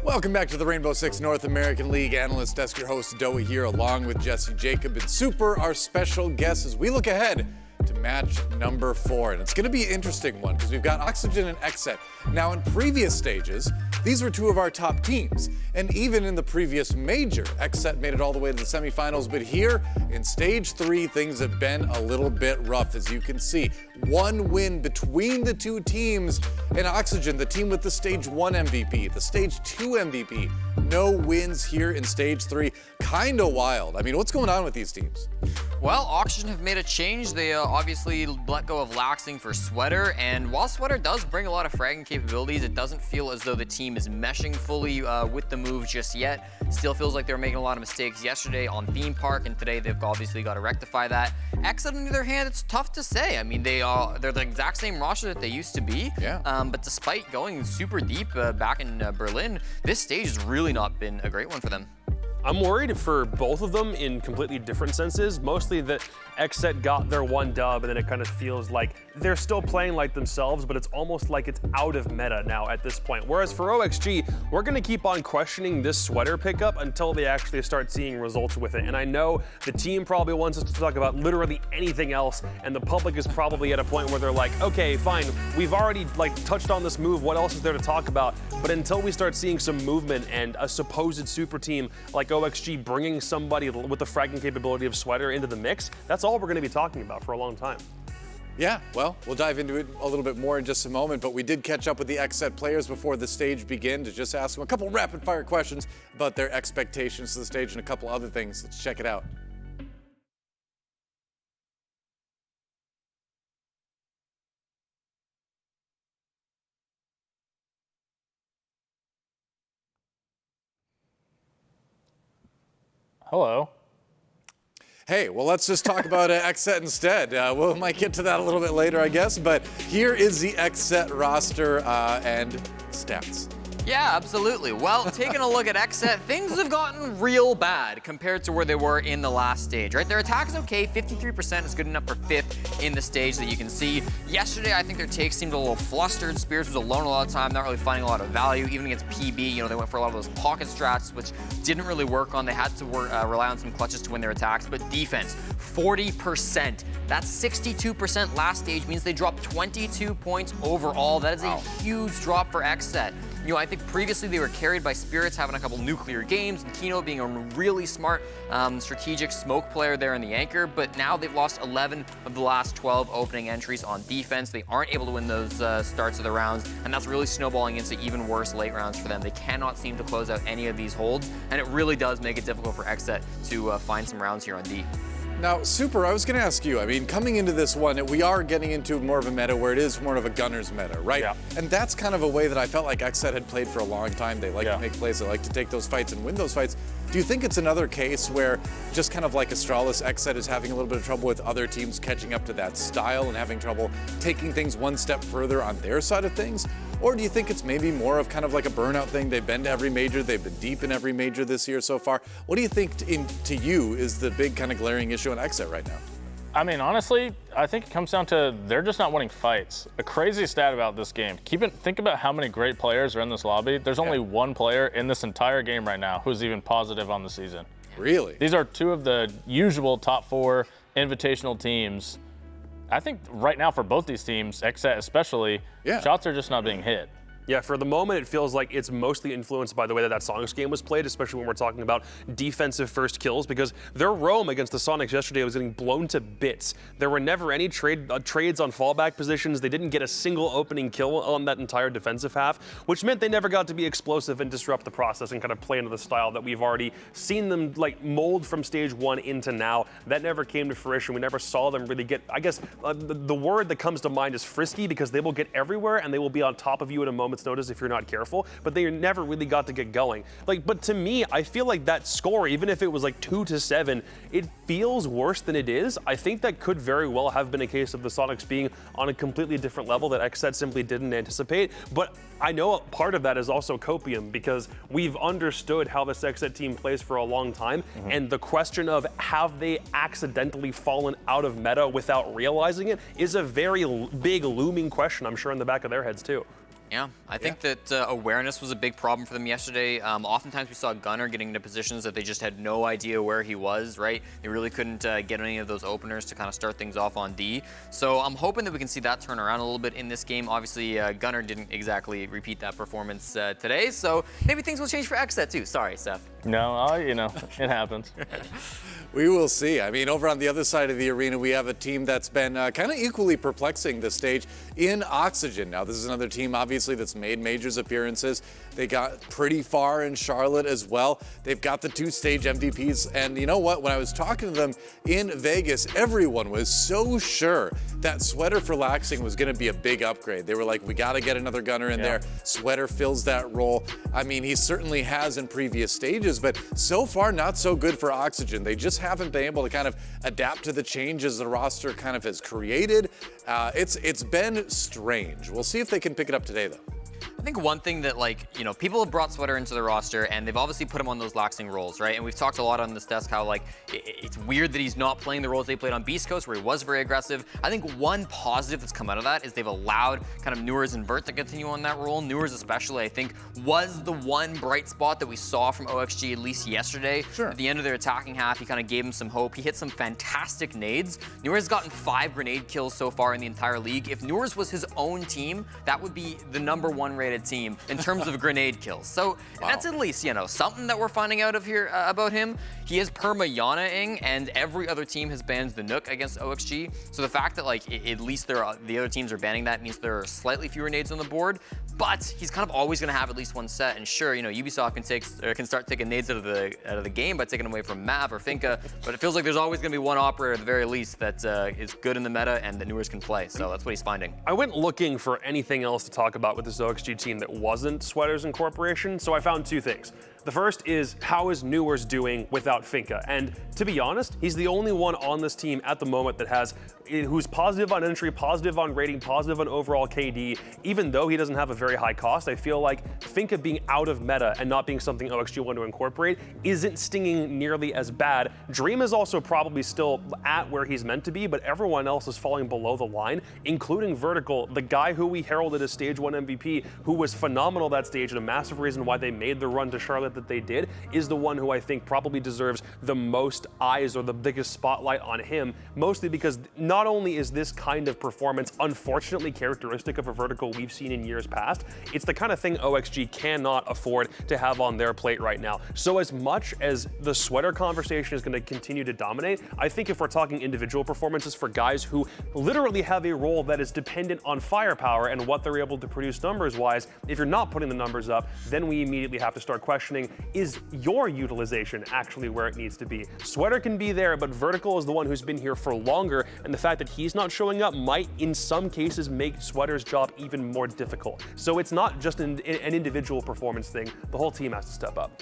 Welcome back to the Rainbow Six North American League Analyst Desk. Your host, Doe here, along with Jesse Jacob and Super, our special guest, as we look ahead to match number 4. And it's going to be an interesting one because we've got Oxygen and XSET. Now, in previous stages, these were two of our top teams. And even in the previous major, XSET made it all the way to the semifinals. But here in stage 3, things have been a little bit rough, as you can see. One win between the two teams. In Oxygen, the team with the stage 1 MVP, the stage 2 MVP. No wins here in stage 3. Kind of wild. I mean, what's going on with these teams? Well, Oxygen have made a change. They obviously let go of Laxing for Sweater, and while Sweater does bring a lot of fragging capabilities, it doesn't feel as though the team is meshing fully with the move just yet. Still feels like they were making a lot of mistakes yesterday on Theme Park, and today they've obviously got to rectify that. XSET, on the other hand, it's tough to say. I mean, they're the exact same roster that they used to be, but despite going super deep back in Berlin, this stage has really not been a great one for them. I'm worried for both of them in completely different senses. Mostly that XSET got their one dub, and then it kind of feels like they're still playing like themselves, but it's almost like it's out of meta now at this point. Whereas for OXG, we're going to keep on questioning this Sweater pickup until they actually start seeing results with it. And I know the team probably wants us to talk about literally anything else, and the public is probably at a point where they're like, okay, fine, we've already touched on this move. What else is there to talk about? But until we start seeing some movement and a supposed super team like OXG bringing somebody with the fragging capability of Sweater into the mix, that's all we're going to be talking about for a long time. Yeah, well, we'll dive into it a little bit more in just a moment, but we did catch up with the XSET players before the stage began to just ask them a couple rapid-fire questions about their expectations to the stage and a couple other things. Let's check it out. Hello. Hey, well, let's just talk about XSET instead. We might get to that a little bit later, I guess, but here is the XSET roster and stats. Yeah, absolutely. Well, taking a look at XSET, things have gotten real bad compared to where they were in the last stage, right? Their attack is okay, 53% is good enough for 5th in the stage that you can see. Yesterday, I think their takes seemed a little flustered. Spears was alone a lot of time, not really finding a lot of value. Even against PB, they went for a lot of those pocket strats, which didn't really work on. They had to rely on some clutches to win their attacks, but defense, 40%. That's 62% last stage, means they dropped 22 points overall. That is a huge drop for XSET. I think previously they were carried by Spirits having a couple nuclear games, and Kino being a really smart strategic smoke player there in the anchor, but now they've lost 11 of the last 12 opening entries on defense. They aren't able to win those starts of the rounds, and that's really snowballing into even worse late rounds for them. They cannot seem to close out any of these holds, and it really does make it difficult for XSET to find some rounds here on D. Now, Super, I was going to ask you, I mean, coming into this one, we are getting into more of a meta where it is more of a gunner's meta, right? Yeah. And that's kind of a way that I felt like XSET had played for a long time. They like to make plays, they like to take those fights and win those fights. Do you think it's another case where, just kind of like Astralis, XSET is having a little bit of trouble with other teams catching up to that style and having trouble taking things one step further on their side of things? Or do you think it's maybe more of kind of like a burnout thing? They've been to every major, they've been deep in every major this year so far. What do you think to you is the big kind of glaring issue in XSET right now? I mean, honestly, I think it comes down to they're just not winning fights. A crazy stat about this game. Think about how many great players are in this lobby. There's only one player in this entire game right now who's even positive on the season. Really? These are two of the usual top 4 invitational teams. I think right now for both these teams, XSET especially, shots are just not being hit. Yeah, for the moment, it feels like it's mostly influenced by the way that Sonics game was played, especially when we're talking about defensive first kills, because their roam against the Sonics yesterday was getting blown to bits. There were never any trades on fallback positions. They didn't get a single opening kill on that entire defensive half, which meant they never got to be explosive and disrupt the process and kind of play into the style that we've already seen them mold from stage 1 into now. That never came to fruition. We never saw them really get, I guess, the word that comes to mind is frisky, because they will get everywhere and they will be on top of you at a moment's notice if you're not careful, but they never really got to get going. But to me, I feel like that score, even if it was 2-7, it feels worse than it is. I think that could very well have been a case of the Sonics being on a completely different level that XSET simply didn't anticipate. But I know part of that is also copium, because we've understood how this XSET team plays for a long time, and the question of have they accidentally fallen out of meta without realizing it is a very big looming question, I'm sure, in the back of their heads too. Yeah, I think that awareness was a big problem for them yesterday. Oftentimes we saw Gunnar getting into positions that they just had no idea where he was, right? They really couldn't get any of those openers to kind of start things off on D. So I'm hoping that we can see that turn around a little bit in this game. Obviously, Gunnar didn't exactly repeat that performance today, so maybe things will change for XSET too. Sorry, Seth. No, it happens. We will see. I mean, over on the other side of the arena, we have a team that's been kind of equally perplexing this stage in Oxygen. Now, this is another team, obviously, that's made majors appearances. They got pretty far in Charlotte as well. They've got the 2-stage MVPs. And you know what? When I was talking to them in Vegas, everyone was so sure that Sweater for Laxing was going to be a big upgrade. They were like, we got to get another gunner in there. Sweater fills that role. I mean, he certainly has in previous stages, but so far, not so good for Oxygen. They just haven't been able to kind of adapt to the changes the roster kind of has created. It's been strange. We'll see if they can pick it up today, though. I think one thing that, people have brought Sweater into the roster, and they've obviously put him on those Laxing roles, right? And we've talked a lot on this desk how, it's weird that he's not playing the roles they played on Beast Coast, where he was very aggressive. I think one positive that's come out of that is they've allowed kind of Newers and Vert to continue on that role. Newers especially, I think, was the one bright spot that we saw from OXG, at least yesterday. Sure. At the end of their attacking half, he kind of gave him some hope. He hit some fantastic nades. Newers has gotten 5 grenade kills so far in the entire league. If Newers was his own team, that would be the #1 rated team in terms of grenade kills. So that's at least, something that we're finding out of here about him. He is perma Yana-ing, and every other team has banned the Nook against OXG. So the fact that at least the other teams are banning that means there are slightly fewer nades on the board. But he's kind of always going to have at least one set. And sure, Ubisoft can start taking nades out of the game by taking them away from Mav or Finka. But it feels like there's always going to be one operator at the very least that is good in the meta and that Newers can play. So that's what he's finding. I went looking for anything else to talk about with this OXG team that wasn't Sweater's incorporation, so I found 2 things. The first is, how is Newers doing without Finka? And to be honest, he's the only one on this team at the moment who's positive on entry, positive on rating, positive on overall KD. Even though he doesn't have a very high cost, I feel like Finka being out of meta and not being something OXG want to incorporate isn't stinging nearly as bad. Dream is also probably still at where he's meant to be, but everyone else is falling below the line, including Vertical, the guy who we heralded as Stage 1 MVP, who was phenomenal that stage and a massive reason why they made the run to Charlotte that they did, is the one who I think probably deserves the most eyes or the biggest spotlight on him, mostly because not only is this kind of performance unfortunately characteristic of a Vertical we've seen in years past, it's the kind of thing OXG cannot afford to have on their plate right now. So as much as the Sweater conversation is going to continue to dominate, I think if we're talking individual performances for guys who literally have a role that is dependent on firepower and what they're able to produce numbers-wise, if you're not putting the numbers up, then we immediately have to start questioning, is your utilization actually where it needs to be? Sweater can be there, but Vertical is the one who's been here for longer, and the fact that he's not showing up might, in some cases, make Sweater's job even more difficult. So it's not just an individual performance thing. The whole team has to step up.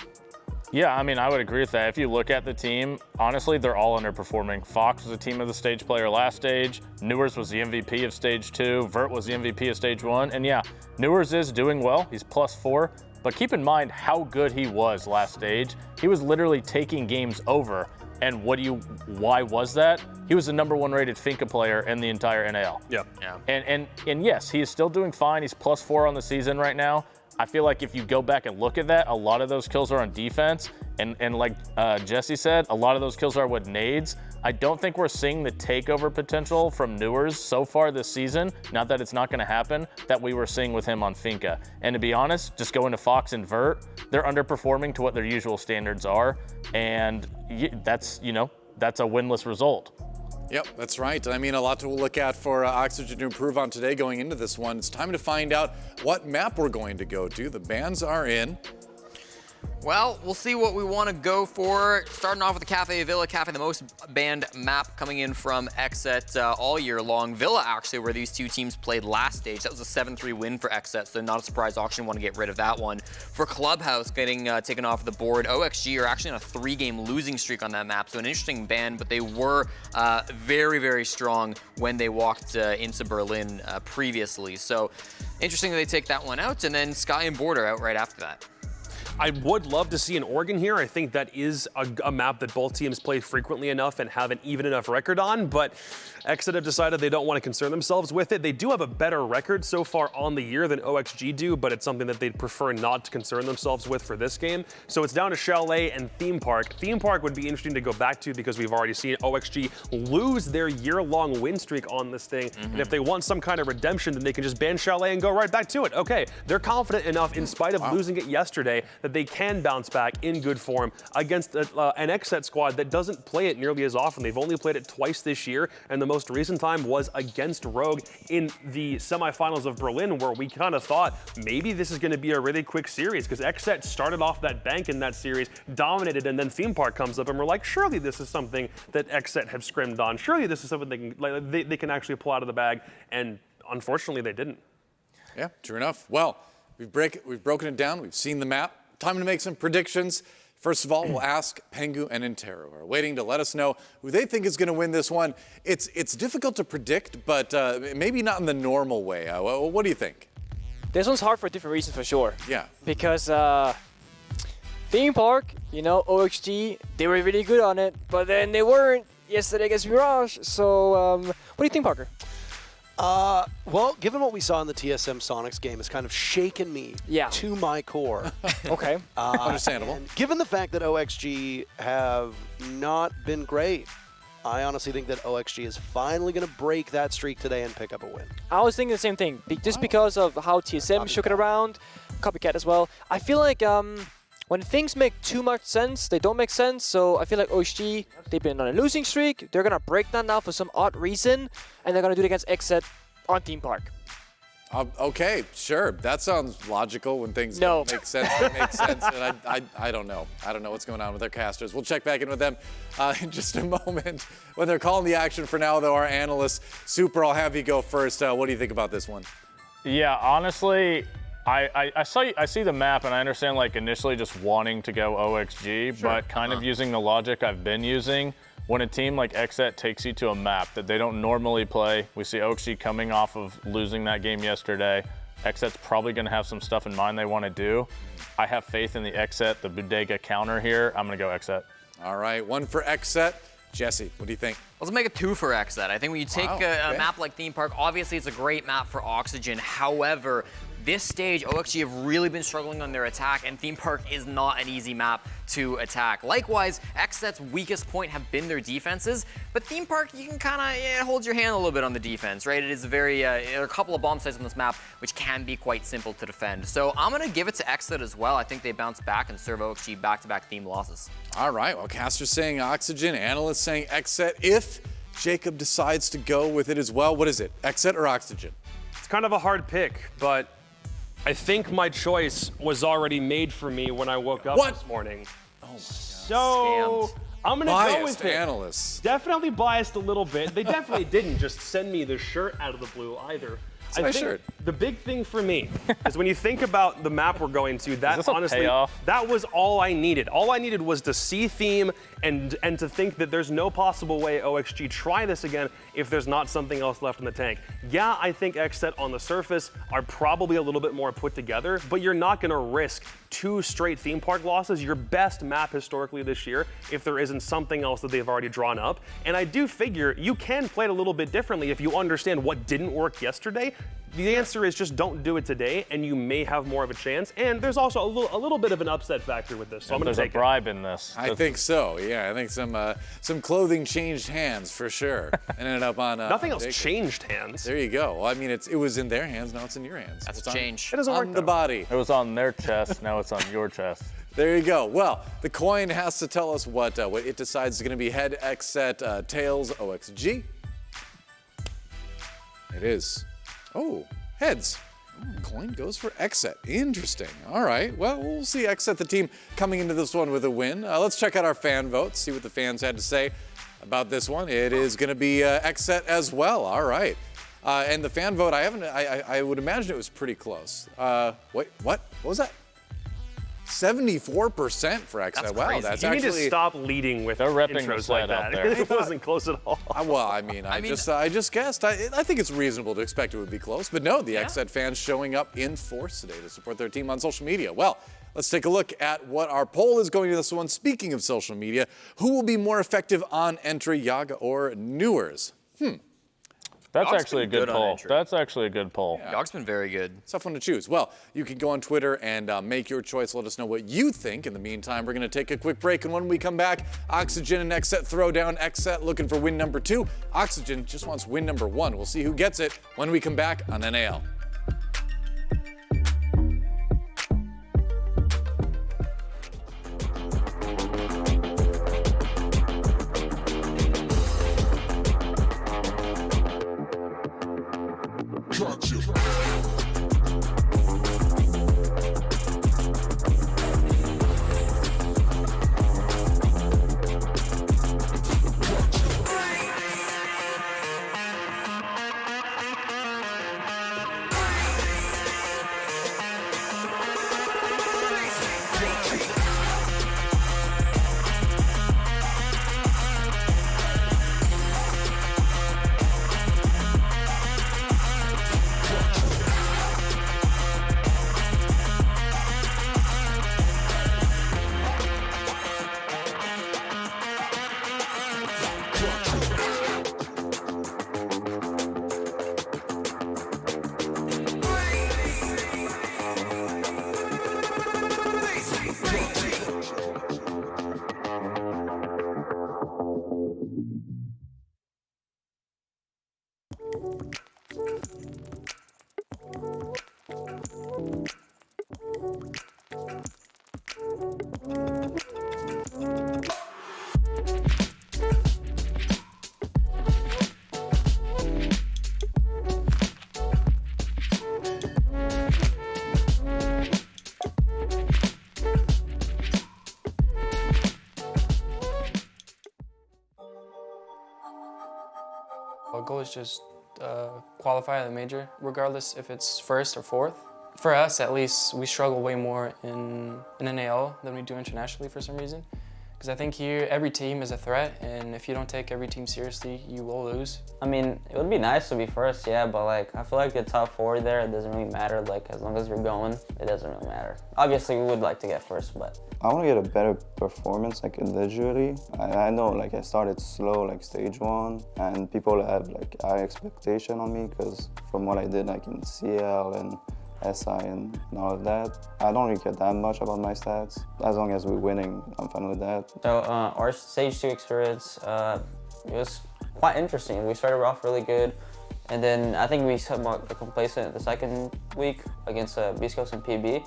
Yeah, I would agree with that. If you look at the team, honestly, they're all underperforming. Fox was a team of the stage player last stage. Newers was the MVP of stage 2. Vert was the MVP of stage 1. And yeah, Newers is doing well. He's +4. But keep in mind how good he was last stage. He was literally taking games over. And why was that? He was the #1 rated Finka player in the entire NAL. Yeah. And yes, he is still doing fine. He's +4 on the season right now. I feel like if you go back and look at that, a lot of those kills are on defense. And like Jesse said, a lot of those kills are with nades. I don't think we're seeing the takeover potential from Newers so far this season, not that it's not going to happen, that we were seeing with him on Finka. And to be honest, just going to Fox and Vert, they're underperforming to what their usual standards are. And that's a winless result. Yep, that's right. I mean, a lot to look at for Oxygen to improve on today going into this one. It's time to find out what map we're going to go to. The bans are in. Well, we'll see what we want to go for. Starting off with the Cafe Villa. Cafe, the most banned map coming in from XSET all year long. Villa, actually, where these two teams played last stage. That was a 7-3 win for XSET, so not a surprise Auction want to get rid of that one. For Clubhouse getting taken off the board, OXG are actually on a 3-game losing streak on that map, so an interesting ban, but they were very, very strong when they walked into Berlin previously. So interesting that they take that one out, and then Sky and Border out right after that. I would love to see an Oregon here. I think that is a map that both teams play frequently enough and have an even enough record on, but XSET have decided they don't want to concern themselves with it. They do have a better record so far on the year than OXG do, but it's something that they'd prefer not to concern themselves with for this game. So it's down to Chalet and Theme Park. Theme Park would be interesting to go back to because we've already seen OXG lose their year-long win streak on this thing. And if they want some kind of redemption, then they can just ban Chalet and go right back to it. Okay, they're confident enough in spite of losing it yesterday that they can bounce back in good form against an XSET squad that doesn't play it nearly as often. They've only played it twice this year, and the most recent time was against Rogue in the semifinals of Berlin, where we kind of thought maybe this is going to be a really quick series because XSET started off that bank in that series, dominated, and then Theme Park comes up, and we're like, surely this is something that XSET have scrimmed on. Surely this is something they can actually pull out of the bag, and unfortunately they didn't. Yeah, true enough. Well, we've broken it down. We've seen the map. Time to make some predictions. First of all, we'll ask Pengu and Intero, who are waiting to let us know who they think is going to win this one. It's difficult to predict, but maybe not in the normal way. What do you think? This one's hard for different reasons for sure. Yeah. Because Theme Park, you know, OXG, they were really good on it, but then they weren't yesterday against Mirage. So what do you think, Parker? Well, given what we saw in the TSM Sonics game, it's kind of shaken me to my core. Okay. Understandable. Given the fact that OXG have not been great, I honestly think that OXG is finally going to break that streak today and pick up a win. I was thinking the same thing, just because of how TSM shook it around, Copycat as well. I feel like when things make too much sense, they don't make sense. So I feel like OXG, they've been on a losing streak. They're going to break that now for some odd reason, and they're going to do it against XSET on Theme Park. Okay, sure. That sounds logical when things don't make sense. They make sense, and I don't know. I don't know what's going on with their casters. We'll check back in with them in just a moment. When they're calling the action for now, though, our analyst, Super, I'll have you go first. What do you think about this one? Yeah, honestly, I see the map, and I understand like initially just wanting to go OXG, but kind of using the logic I've been using. When a team like XSET takes you to a map that they don't normally play, we see OXG coming off of losing that game yesterday. XSET's probably going to have some stuff in mind they want to do. I have faith in the XSET, the Bodega counter here. I'm going to go XSET. All right, one for XSET. Jesse, what do you think? Let's make it 2 for XSET. I think when you take a map like Theme Park, obviously it's a great map for Oxygen. However, this stage, OXG have really been struggling on their attack, and Theme Park is not an easy map to attack. Likewise, XSET's weakest point have been their defenses, but Theme Park, you can kind of hold your hand a little bit on the defense, right? It is very, there are a couple of bomb sites on this map, which can be quite simple to defend. So I'm going to give it to XSET as well. I think they bounce back and serve OXG back-to-back theme losses. All right, well, casters saying Oxygen, analysts saying XSET. If Jacob decides to go with it as well, what is it, XSET or Oxygen? It's kind of a hard pick, but I think my choice was already made for me when I woke up this morning. Oh my God. So Scammed. I'm gonna go with it. Analysts. Definitely biased a little bit. They definitely didn't just send me the shirt out of the blue either. It's a nice shirt. The big thing for me is when you think about the map we're going to, that honestly, payoff? that was all I needed. All I needed was to see theme and to think that there's no possible way OXG try this again if there's not something else left in the tank. Yeah, I think XSET on the surface are probably a little bit more put together, but you're not gonna risk 2 straight Theme Park losses, your best map historically this year, if there isn't something else that they've already drawn up. And I do figure you can play it a little bit differently if you understand what didn't work yesterday. The answer is just don't do it today, and you may have more of a chance. And there's also a little bit of an upset factor with this, so I'm going to take it. There's a bribe in this. I think so. Yeah, I think some clothing changed hands for sure, and ended up on nothing else Jacob. Changed hands. There you go. Well, I mean, it was in their hands. Now it's in your hands. That's It's a on- change. It doesn't work on though. the body. It was on their chest, now it's on your chest. There you go. Well, the coin has to tell us what it decides is going to be head XSET, tails OXG. It is. Oh, heads. Coin goes for XSET. Interesting. All right. Well, we'll see XSET, the team, coming into this one with a win. Let's check out our fan votes, see what the fans had to say about this one. It is going to be XSET as well. All right. And the fan vote, I would imagine it was pretty close. Wait, what? What was that? 74% for XSET. That's wow, crazy. that's You actually. need to stop leading with They're repping the intros set like out that. there. It wasn't close at all. Well, I mean, I just guessed. I think it's reasonable to expect it would be close, but no, the XSET fans showing up in force today to support their team on social media. Well, let's take a look at what our poll is going to this one. Speaking of social media, who will be more effective on entry, Yaga or Newers? That's Yog's actually a been good good on poll. entry. That's actually a good poll. Yog's been very good. Tough one to choose. Well, you can go on Twitter and make your choice. Let us know what you think. In the meantime, we're going to take a quick break, and when we come back, Oxygen and XSET throwdown. XSET looking for win number 2. Oxygen just wants win number 1. We'll see who gets it when we come back on NAL. Our goal is just qualify at the major, regardless if it's first or fourth. For us, at least, we struggle way more in NAL than we do internationally for some reason. Because I think here, every team is a threat, and if you don't take every team seriously, you will lose. I mean, it would be nice to be first, yeah, but like, I feel like the top 4 there, it doesn't really matter. Like, as long as you're going, it doesn't really matter. Obviously, we would like to get first, but. I want to get a better performance, like individually. I know, like, I started slow, like stage 1, and people have like high expectation on me because from what I did, like in CL and SI and all of that, I don't really care that much about my stats. As long as we're winning, I'm fine with that. So our stage 2 experience, it was quite interesting. We started off really good, and then I think we somewhat complacent the second week against Beast Coast and PB.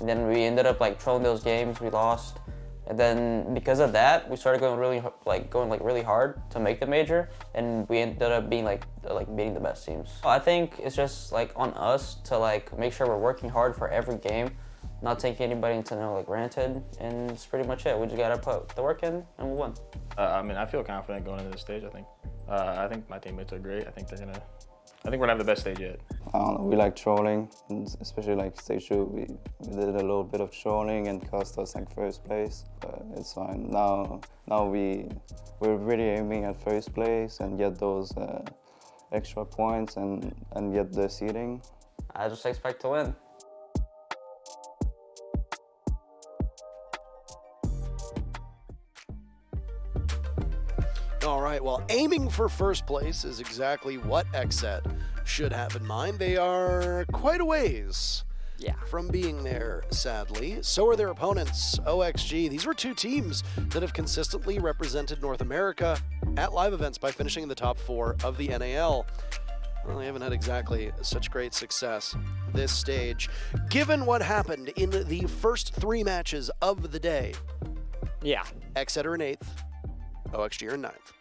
And then we ended up like trolling those games, we lost. And then because of that, we started going really hard to make the major, and we ended up being like beating the best teams. I think it's just like on us to like make sure we're working hard for every game, not taking anybody into no like granted, and it's pretty much it. We just gotta put the work in and we'll win. I mean, I feel confident going into this stage. I think my teammates are great. I think we're gonna have the best stage yet. I don't know, we like trolling, and especially like stage 2, we did a little bit of trolling and cost us like first place, but it's fine. Now we're really aiming at first place and get those extra points and get the seeding. I just expect to win. All right, well, aiming for first place is exactly what XSET should have in mind. They are quite a ways from being there, sadly. So are their opponents, OXG. These were 2 teams that have consistently represented North America at live events by finishing in the top 4 of the NAL. Well, they haven't had exactly such great success this stage. Given what happened in the first 3 matches of the day, XSET are in 8th, OXG are in 9th.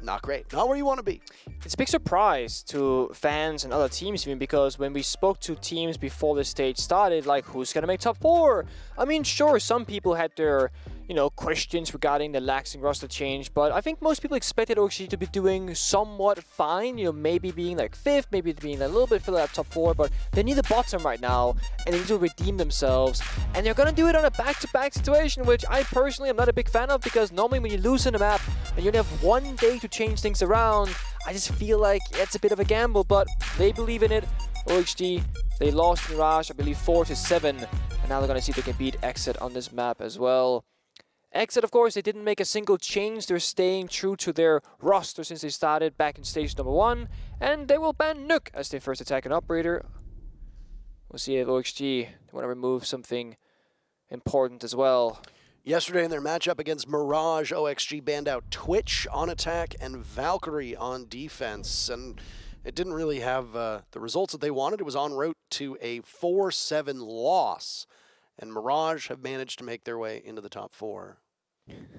Not great. Not where you want to be. It's a big surprise to fans and other teams even, because when we spoke to teams before the stage started, like who's going to make top 4? I mean, sure, some people had their, questions regarding the laxing roster change, but I think most people expected OXG to be doing somewhat fine, maybe being like 5th, maybe being a little bit further up top 4, but they're near the bottom right now, and they need to redeem themselves, and they're going to do it on a back-to-back situation, which I personally am not a big fan of, because normally when you lose in a map, and you only have 1 day to change things around, I just feel like it's a bit of a gamble, but they believe in it. OXG, they lost in Mirage, I believe 4-7, and now they're going to see if they can beat XSET on this map as well. XSET, of course, they didn't make a single change. They're staying true to their roster since they started back in stage number 1. And they will ban Nuke as their first attack and operator. We'll see if OXG want to remove something important as well. Yesterday in their matchup against Mirage, OXG banned out Twitch on attack and Valkyrie on defense. And it didn't really have the results that they wanted. It was en route to a 4-7 loss. And Mirage have managed to make their way into the top 4.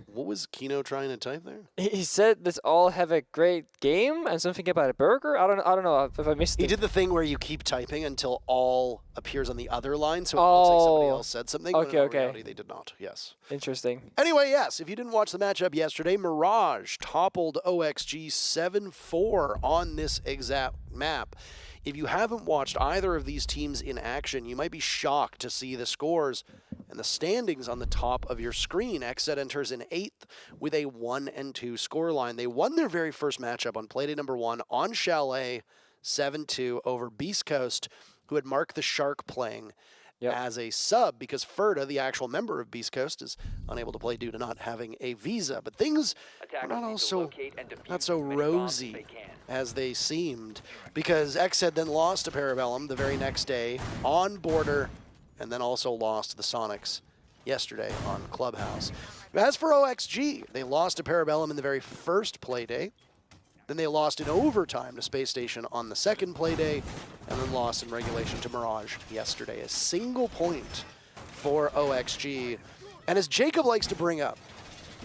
What was Kino trying to type there? He said, let's all have a great game and something about a burger. I don't know if I missed it. He did the thing where you keep typing until all appears on the other line, so it looks like somebody else said something. Okay, but in reality, they did not. Yes. Interesting. Anyway, yes, if you didn't watch the matchup yesterday, Mirage toppled OXG 7-4 on this exact map. If you haven't watched either of these teams in action, you might be shocked to see the scores and the standings on the top of your screen. XSET enters in 8th with a 1-2 scoreline. They won their very first matchup on Playday number 1 on Chalet, 7-2 over Beast Coast, who had Mark the Shark playing as a sub because Ferda, the actual member of Beast Coast, is unable to play due to not having a visa. But things are not so rosy as they seemed, because XSET then lost to Parabellum the very next day on Border, and then also lost to the Sonics yesterday on Clubhouse. As for OXG, they lost to Parabellum in the very first play day. Then they lost in overtime to Space Station on the second play day, and then lost in regulation to Mirage yesterday. A single point for OXG. And as Jacob likes to bring up,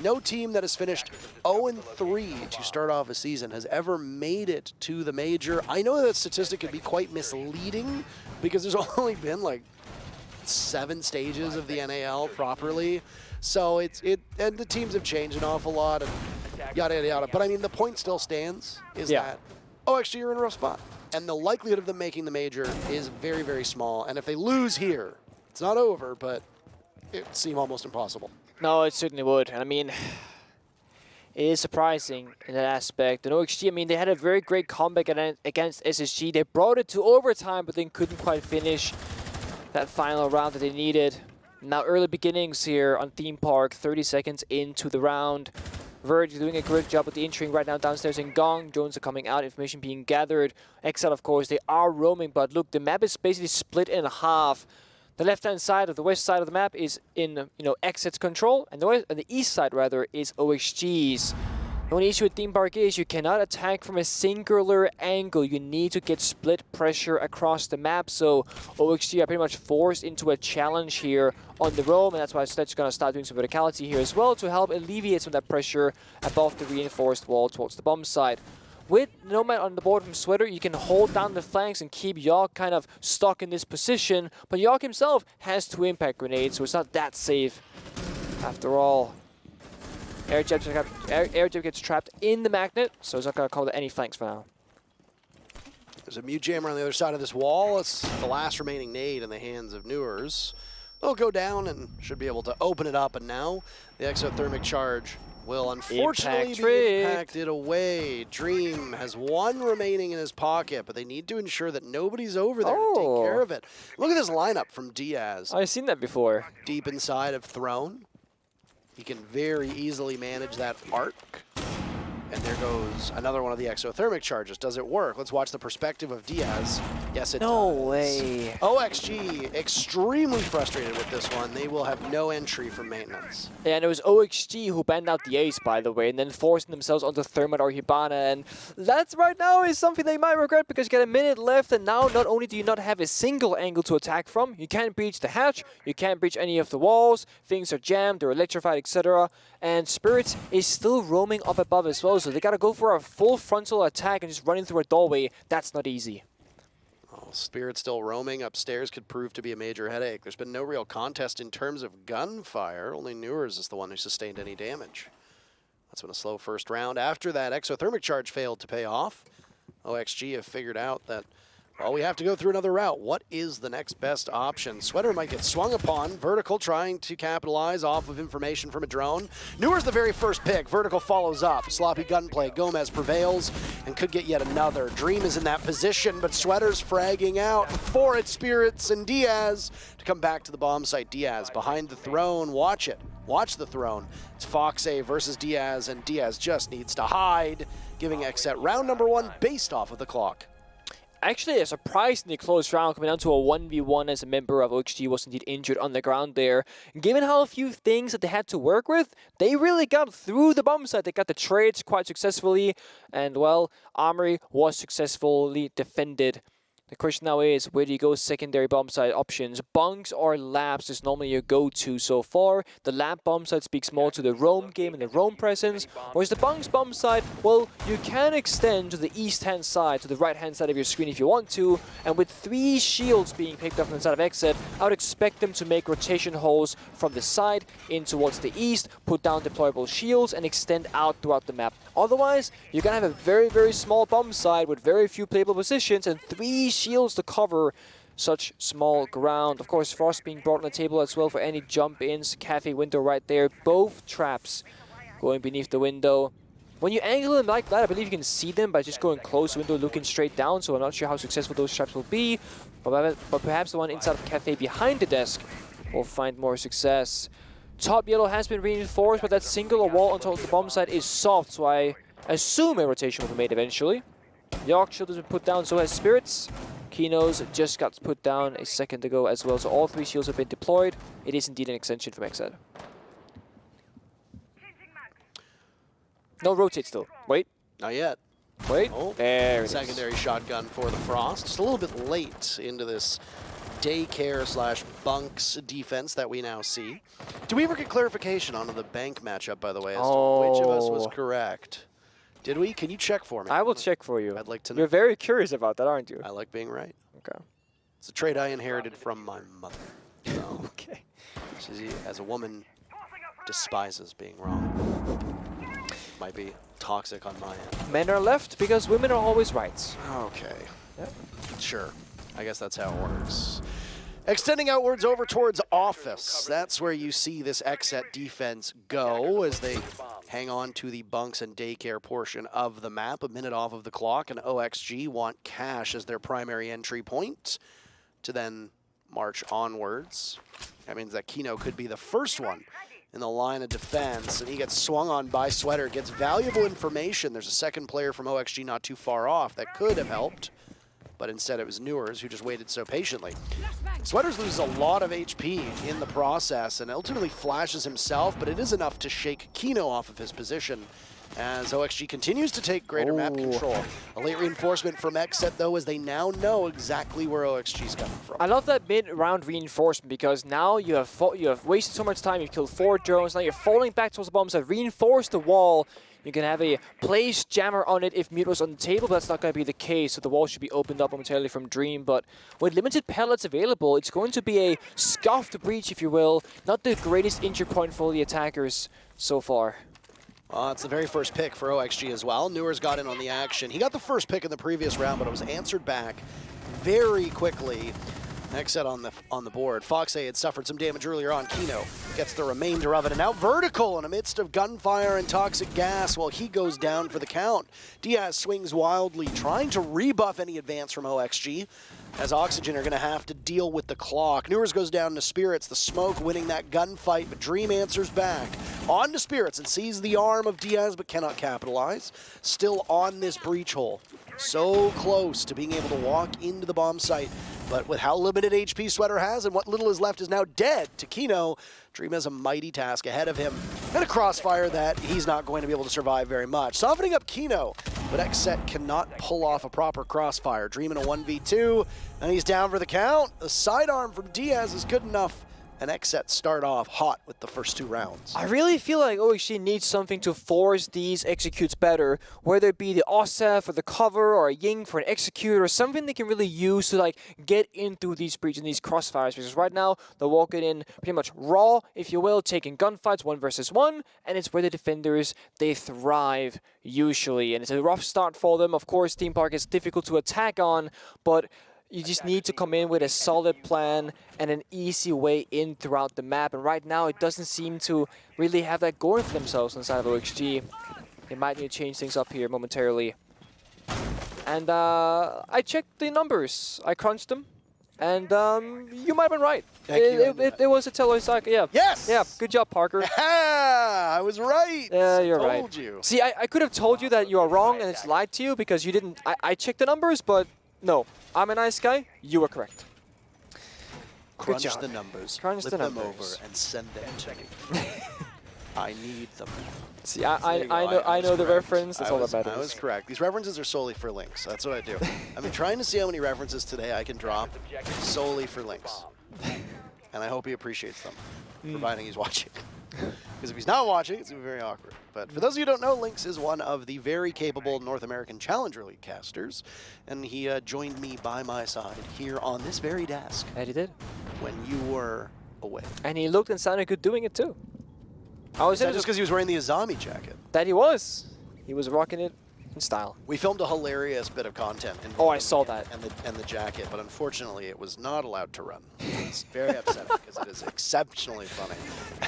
no team that has finished 0-3 to start off a season has ever made it to the major. I know that statistic could be quite misleading because there's only been like 7 stages of the NAL properly. So and the teams have changed an awful lot and yada, yada, yada. But I mean, the point still stands is that OXG are in a rough spot. And the likelihood of them making the major is very, very small. And if they lose here, it's not over, but it would seem almost impossible. No, it certainly would. And I mean, it is surprising in that aspect. And OXG, I mean, they had a very great comeback against SSG. They brought it to overtime, but then couldn't quite finish that final round that they needed. Now, early beginnings here on Theme Park, 30 seconds into the round. Verge doing a great job with the entering right now downstairs in Gong. Drones are coming out, information being gathered. XSET, of course, they are roaming, but look, the map is basically split in half. The left-hand side, of the west side of the map, is in XSET's control, and the east side, rather, is OXG's. The only issue with Theme Park is you cannot attack from a singular angle. You need to get split pressure across the map, so OXG are pretty much forced into a challenge here on the roam, and that's why Sled's going to start doing some verticality here as well to help alleviate some of that pressure above the reinforced wall towards the bomb side. With Nomad on the board from Sweater, you can hold down the flanks and keep York kind of stuck in this position, but York himself has 2 impact grenades, so it's not that safe after all. Air Jab gets trapped in the magnet, so it's not going to call it any flanks for now. There's a mute jammer on the other side of this wall. It's the last remaining nade in the hands of Newers. They'll go down and should be able to open it up, and now the exothermic charge will unfortunately be impacted away. Dream has 1 remaining in his pocket, but they need to ensure that nobody's over there to take care of it. Look at this lineup from Diaz. I've seen that before. Deep inside of Throne. He can very easily manage that arc. And there goes another one of the exothermic charges. Does it work? Let's watch the perspective of Diaz. Yes, it does. No way. OXG extremely frustrated with this one. They will have no entry from maintenance. Yeah, and it was OXG who banned out the ace, by the way, and then forcing themselves onto Thermite or Hibana. And that right now is something they might regret because you got a minute left, and now not only do you not have a single angle to attack from, you can't breach the hatch, you can't breach any of the walls, things are jammed, they're electrified, etc. And Spirits is still roaming up above as well, so they gotta go for a full frontal attack and just running through a doorway. That's not easy. Oh, Spirit still roaming upstairs could prove to be a major headache. There's been no real contest in terms of gunfire. Only Newers is the one who sustained any damage. That's been a slow first round. After that exothermic charge failed to pay off, OXG have figured out that, well, we have to go through another route. What is the next best option? Sweater might get swung upon. Vertical trying to capitalize off of information from a drone. Newer's the very first pick. Vertical follows up. Sloppy gunplay. Gomez prevails and could get yet another. Dream is in that position, but Sweater's fragging out for it. Spirits and Diaz to come back to the bomb site. Diaz behind the throne. Watch it. Watch the throne. It's Foxay versus Diaz, and Diaz just needs to hide, giving XSET round number 1 based off of the clock. Actually, a surprisingly close round, coming down to a 1v1 as a member of OXG was indeed injured on the ground there. Given how few things that they had to work with, they really got through the bomb site. They got the trades quite successfully, and well, Armory was successfully defended. The question now is, where do you go secondary bomb site options? Bunks or labs is normally your go-to so far. The lab bomb site speaks more to the roam game and the roam presence. Whereas the bunks bomb site, well, you can extend to the east-hand side, to the right-hand side of your screen if you want to. And with 3 shields being picked up on the side of XSET, I would expect them to make rotation holes from the side in towards the east, put down deployable shields, and extend out throughout the map. Otherwise, you're going to have a very, very small bomb site with very few playable positions and 3 shields to cover such small ground. Of course, Frost being brought on the table as well for any jump-ins. Cafe window right there. Both traps going beneath the window. When you angle them like that, I believe you can see them by just going close to window, looking straight down. So I'm not sure how successful those traps will be. But perhaps the one inside of Cafe behind the desk will find more success. Top yellow has been reinforced, but that singular wall on top of the bomb site is soft. So I assume a rotation will be made eventually. York shield has been put down, so has Spirits. Kino's just got put down a second ago as well, so all 3 shields have been deployed. It is indeed an extension from XSET. No rotate still. Wait. Not yet. Wait. Oh, there it is. secondary shotgun for the Frost. Just a little bit late into this daycare/bunks defense that we now see. Do we ever get clarification on the bank matchup, by the way, as to which of us was correct? Did we? Can you check for me? I will check for you. I'd like to know. You're very curious about that, aren't you? I like being right. Okay. It's a trait I inherited from my mother. So, Okay. she, as a woman, despises being wrong. Might be toxic on my end. Men are left because women are always right. Okay. Yep. Sure. I guess that's how it works. Extending outwards over towards office. That's where you see this XSET defense go as they hang on to the bunks and daycare portion of the map. A minute off of the clock, and OXG want cash as their primary entry point to then march onwards. That means that Kino could be the first one in the line of defense, and he gets swung on by Sweater, gets valuable information. There's a second player from OXG not too far off that could have helped, but instead it was Newers who just waited so patiently. Sweaters loses a lot of HP in the process and ultimately flashes himself, but it is enough to shake Kino off of his position as OXG continues to take greater map control. A late reinforcement from XSET, though, as they now know exactly where OXG's coming from. I love that mid-round reinforcement because now you have wasted so much time. You've killed 4 drones. Now you're falling back towards the bomb site. Reinforce the wall. You can have a place jammer on it if Mute was on the table, but that's not going to be the case. So the wall should be opened up momentarily from Dream. But with limited pellets available, it's going to be a scuffed breach, if you will. Not the greatest entry point for the attackers so far. It's the very first pick for OXG as well. Newers got in on the action. He got the first pick in the previous round, but it was answered back very quickly. XSET on the board. Foxay had suffered some damage earlier on. Kino gets the remainder of it, and now vertical in the midst of gunfire and toxic gas while he goes down for the count. Diaz swings wildly, trying to rebuff any advance from OXG, as Oxygen are going to have to deal with the clock. Newers goes down to Spirits, the smoke winning that gunfight, but Dream answers back. On to Spirits and sees the arm of Diaz, but cannot capitalize. Still on this breach hole. So close to being able to walk into the bomb site, but with how limited HP Sweater has and what little is left is now dead to Kino. Dream has a mighty task ahead of him, and a crossfire that he's not going to be able to survive very much. Softening up Kino, but XSET cannot pull off a proper crossfire. Dream in a 1v2, and he's down for the count. The sidearm from Diaz is good enough, and XSET start off hot with the first 2 rounds. I really feel like OXG needs something to force these executes better, whether it be the Osef or the cover or a Ying for an execute or something they can really use to like get into these breaches and these crossfires, because right now they're walking in pretty much raw, if you will, taking gunfights 1 versus 1, and it's where the defenders, they thrive usually, and it's a rough start for them. Of course, Theme Park is difficult to attack on, but you just need to come in with a solid plan and an easy way in throughout the map. And right now, it doesn't seem to really have that going for themselves inside of OXG. They might need to change things up here momentarily. And I checked the numbers. I crunched them. And you might have been right. Thank you. It was a Telo Osaka, yeah. Yes! Yeah, good job, Parker. I was right. Yeah, you're I right. told you. See, I could have told you that you are wrong and it's lied to you because you didn't. I checked the numbers, but no. I'm a nice guy. You were correct. Crunch job. the numbers. Crunch flip the them numbers. over and send them to me. I need them. See, There you go. I was know the correct. reference. That's all that matters. I was correct. These references are solely for links. That's what I do. I've been trying to see how many references today I can drop solely for links. And I hope he appreciates them, providing he's watching. Because if he's not watching, it's going to be very awkward. But for those of you who don't know, Lynx is one of the very capable North American Challenger League casters. And he joined me by my side here on this very desk And he did. when you were away. And he looked and sounded good doing it too. I was Is that just because he was wearing the Azami jacket? That he was. He was rocking it in style. We filmed a hilarious bit of content. Oh, I saw that. And the jacket, but unfortunately it was not allowed to run. It's very upsetting because it is exceptionally funny.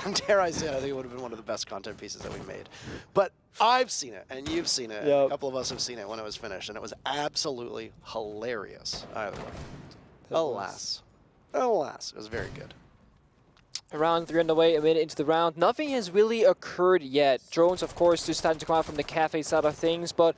And dare I say it, I think it would have been one of the best content pieces that we made. But I've seen it, and you've seen it, and a couple of us have seen it when it was finished, and it was absolutely hilarious either way. Alas. Alas, it was very good. Round 3 underway, a minute into the round. Nothing has really occurred yet. Drones, of course, just starting to come out from the cafe side of things, but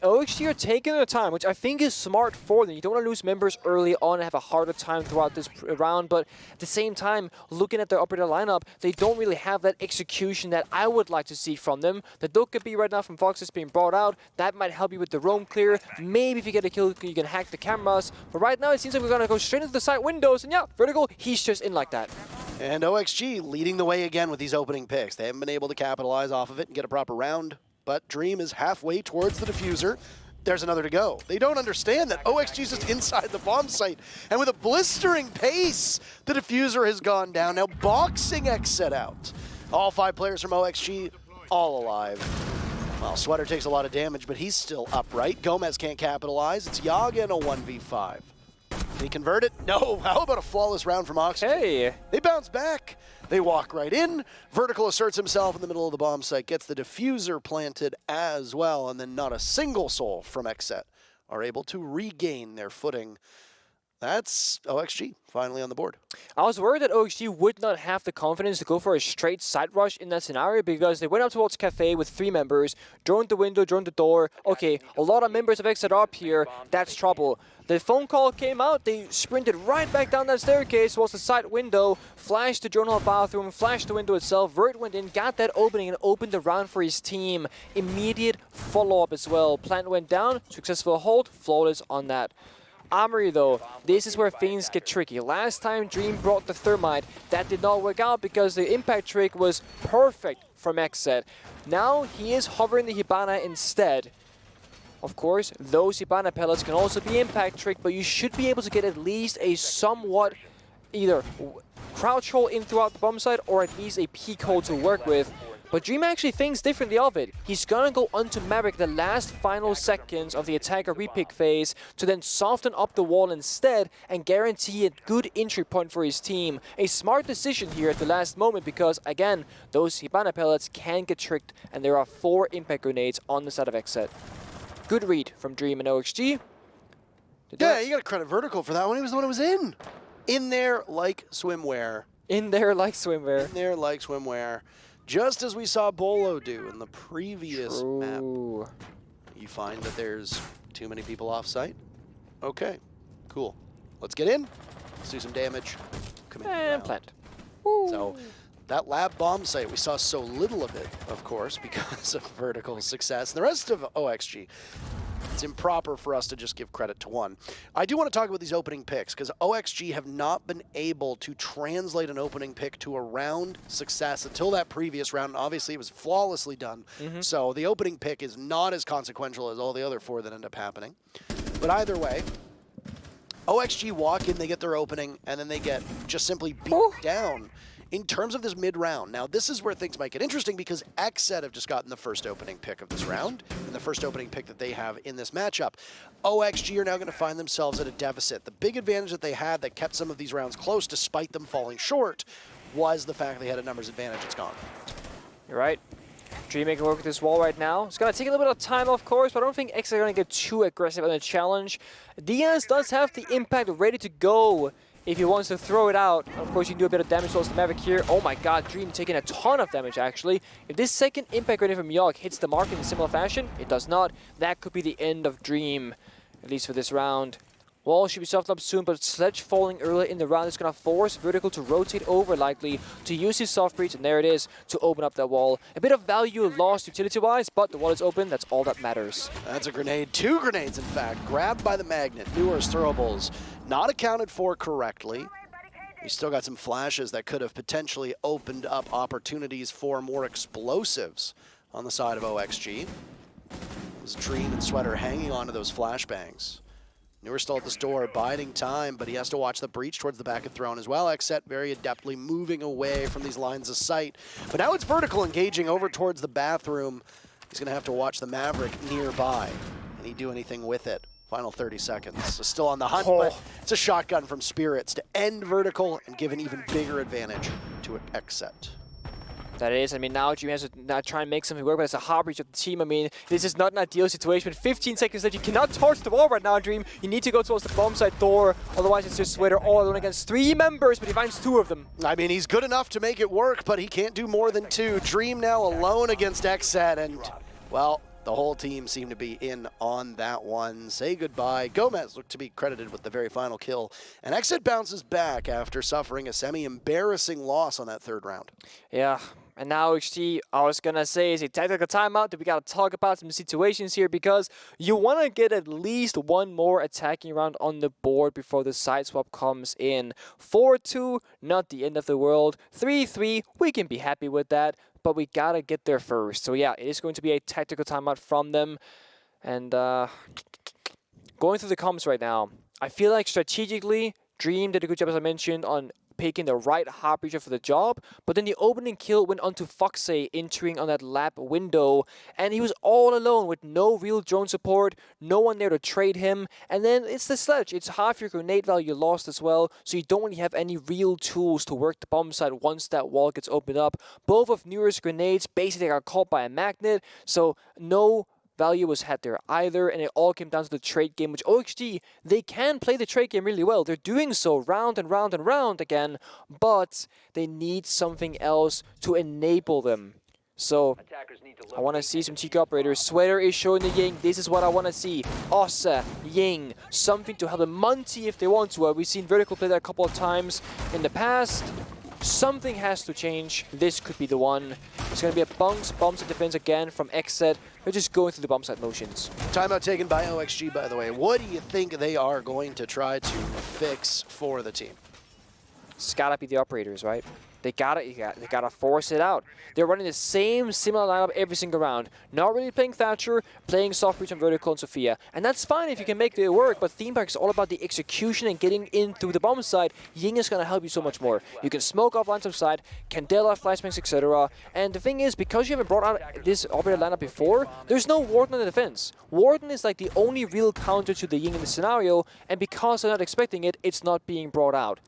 OXG are taking their time, which I think is smart for them. You don't want to lose members early on and have a harder time throughout this round, but at the same time, looking at their operator lineup, they don't really have that execution that I would like to see from them. The Dokkaebi right now from Fox is being brought out. That might help you with the roam clear. Maybe if you get a kill, you can hack the cameras. But right now, it seems like we're going to go straight into the side windows, and yeah, Vertical, he's just in like that. And OXG leading the way again with these opening picks. They haven't been able to capitalize off of it and get a proper round, but Dream is halfway towards the diffuser. There's another to go. They don't understand that OXG is just inside the bomb site, and with a blistering pace, the diffuser has gone down. Now boxing XSET out. All 5 players from OXG, all alive. Well, Sweater takes a lot of damage, but he's still upright. Gomez can't capitalize. It's Yaga in a 1v5. Can he convert it? No. How about a flawless round from Oxygen? Hey. They bounce back. They walk right in. Vertical asserts himself in the middle of the bomb site, gets the diffuser planted as well, and then not a single soul from XSET are able to regain their footing. That's OXG finally on the board. I was worried that OXG would not have the confidence to go for a straight side rush in that scenario because they went up towards Cafe with 3 members, droned the window, droned the door. Okay, a lot of members of XSET are up here. That's trouble. The phone call came out. They sprinted right back down that staircase towards the side window, flashed the drone hall bathroom, flashed the window itself. Vert went in, got that opening, and opened the round for his team. Immediate follow-up as well. Plant went down, successful hold, flawless on that. Armory though, this is where things get tricky. Last time Dream brought the Thermite, that did not work out because the impact trick was perfect from XSET. Now he is hovering the Hibana instead. Of course, those Hibana pellets can also be impact trick, but you should be able to get at least a somewhat either crouch hole in throughout the bomb site or at least a peek hole to work with. But Dream actually thinks differently of it. He's gonna go onto Maverick the last final seconds of the attacker repick phase to then soften up the wall instead and guarantee a good entry point for his team. A smart decision here at the last moment because, again, those Hibana pellets can get tricked and there are 4 impact grenades on the side of XSET. Good read from Dream and OXG. Yeah, you got to credit Vertical for that one. He was the one who was in. In there like swimwear. In there like swimwear. In there like swimwear. Just as we saw Bolo do in the previous map. You find that there's too many people off site? Okay, cool. Let's get in. Let's do some damage. Come in And plant. So that lab bomb site, we saw so little of it, of course, because of Vertical's success. And the rest of OXG, it's improper for us to just give credit to one. I do want to talk about these opening picks, because OXG have not been able to translate an opening pick to a round success until that previous round. And obviously, it was flawlessly done. So the opening pick is not as consequential as all the other 4 that end up happening. But either way, OXG walk in, they get their opening, and then they get just simply beat down. In terms of this mid-round, now this is where things might get interesting because XSET have just gotten the first opening pick of this round and the first opening pick that they have in this matchup. OXG are now going to find themselves at a deficit. The big advantage that they had that kept some of these rounds close despite them falling short was the fact they had a numbers advantage. It's gone. You're right. Dream making work with this wall right now. It's going to take a little bit of time, of course, but I don't think XSET are going to get too aggressive on the challenge. Diaz does have the impact ready to go if he wants to throw it out. Of course, you can do a bit of damage towards the Maverick here. Oh my god, Dream taking a ton of damage, actually. If this second impact grenade from Yogg hits the mark in a similar fashion, it does not. That could be the end of Dream, at least for this round. Wall should be softened up soon, but Sledge falling early in the round is going to force Vertical to rotate over likely, to use his soft breach, and there it is, to open up that wall. A bit of value lost utility-wise, but the wall is open, that's all that matters. That's a grenade, 2 grenades in fact, grabbed by the Magnet. Newer's throwables not accounted for correctly. We still got some flashes that could have potentially opened up opportunities for more explosives on the side of OXG. It was Dream and Sweater hanging on to those flashbangs. Newer still at this door, biding time, but he has to watch the breach towards the back of Throne as well. XSET very adeptly moving away from these lines of sight. But now it's Vertical engaging over towards the bathroom. He's going to have to watch the Maverick nearby. Can he do anything with it? Final 30 seconds. So still on the hunt, but it's a shotgun from Spirits to end Vertical and give an even bigger advantage to XSET. That is, I mean, now Dream has to now try and make something work, but it's a hard breach of the team. I mean, this is not an ideal situation. 15 seconds left, you cannot torch the wall right now, Dream. You need to go towards the bomb site door, otherwise it's just Sweater all alone against 3 members, but he finds 2 of them. I mean, he's good enough to make it work, but he can't do more than 2. Dream now alone against XSET, and, well, the whole team seemed to be in on that one. Say goodbye. Gomez looked to be credited with the very final kill, and XSET bounces back after suffering a semi-embarrassing loss on that 3rd round. Yeah. And now XG, I was going to say, is a tactical timeout that we got to talk about some situations here because you want to get at least 1 more attacking round on the board before the side swap comes in. 4-2, not the end of the world. 3-3, we can be happy with that, but we got to get there first. So yeah, it is going to be a tactical timeout from them. And going through the comms right now, I feel like strategically, Dream did a good job, as I mentioned, on picking the right hard breacher for the job, but then the opening kill went on to Foxy entering on that lab window, and he was all alone with no real drone support, no one there to trade him, and then it's the Sledge. It's half your grenade value lost as well, so you don't really have any real tools to work the bomb site once that wall gets opened up. Both of Newer's grenades basically got caught by a magnet, so no value was had there either, and it all came down to the trade game, which OXG, they can play the trade game really well. They're doing so round and round and round again, but they need something else to enable them. So, I want to see some TK operators. Sweater is showing the Ying. This is what I want to see. Ossa, Ying, something to help them. Munty if they want to. We've seen Vertical play that a couple of times in the past. Something has to change. This could be the one. It's going to be a bombs and defense again from XSET. They're just going through the bomb site motions. Timeout taken by OXG, by the way. What do you think they are going to try to fix for the team? It's got to be the operators, right? They gotta force it out. They're running the same similar lineup every single round. Not really playing Thatcher, playing soft breach on Vertical and Sophia. And that's fine if you can make it work, but Theme Park is all about the execution and getting in through the bomb side. Ying is gonna help you so much more. You can smoke off lines of side, Candela, flashbangs, etc. And the thing is, because you haven't brought out this operator lineup before, there's no Warden on the defense. Warden is like the only real counter to the Ying in the scenario, and because they're not expecting it, it's not being brought out.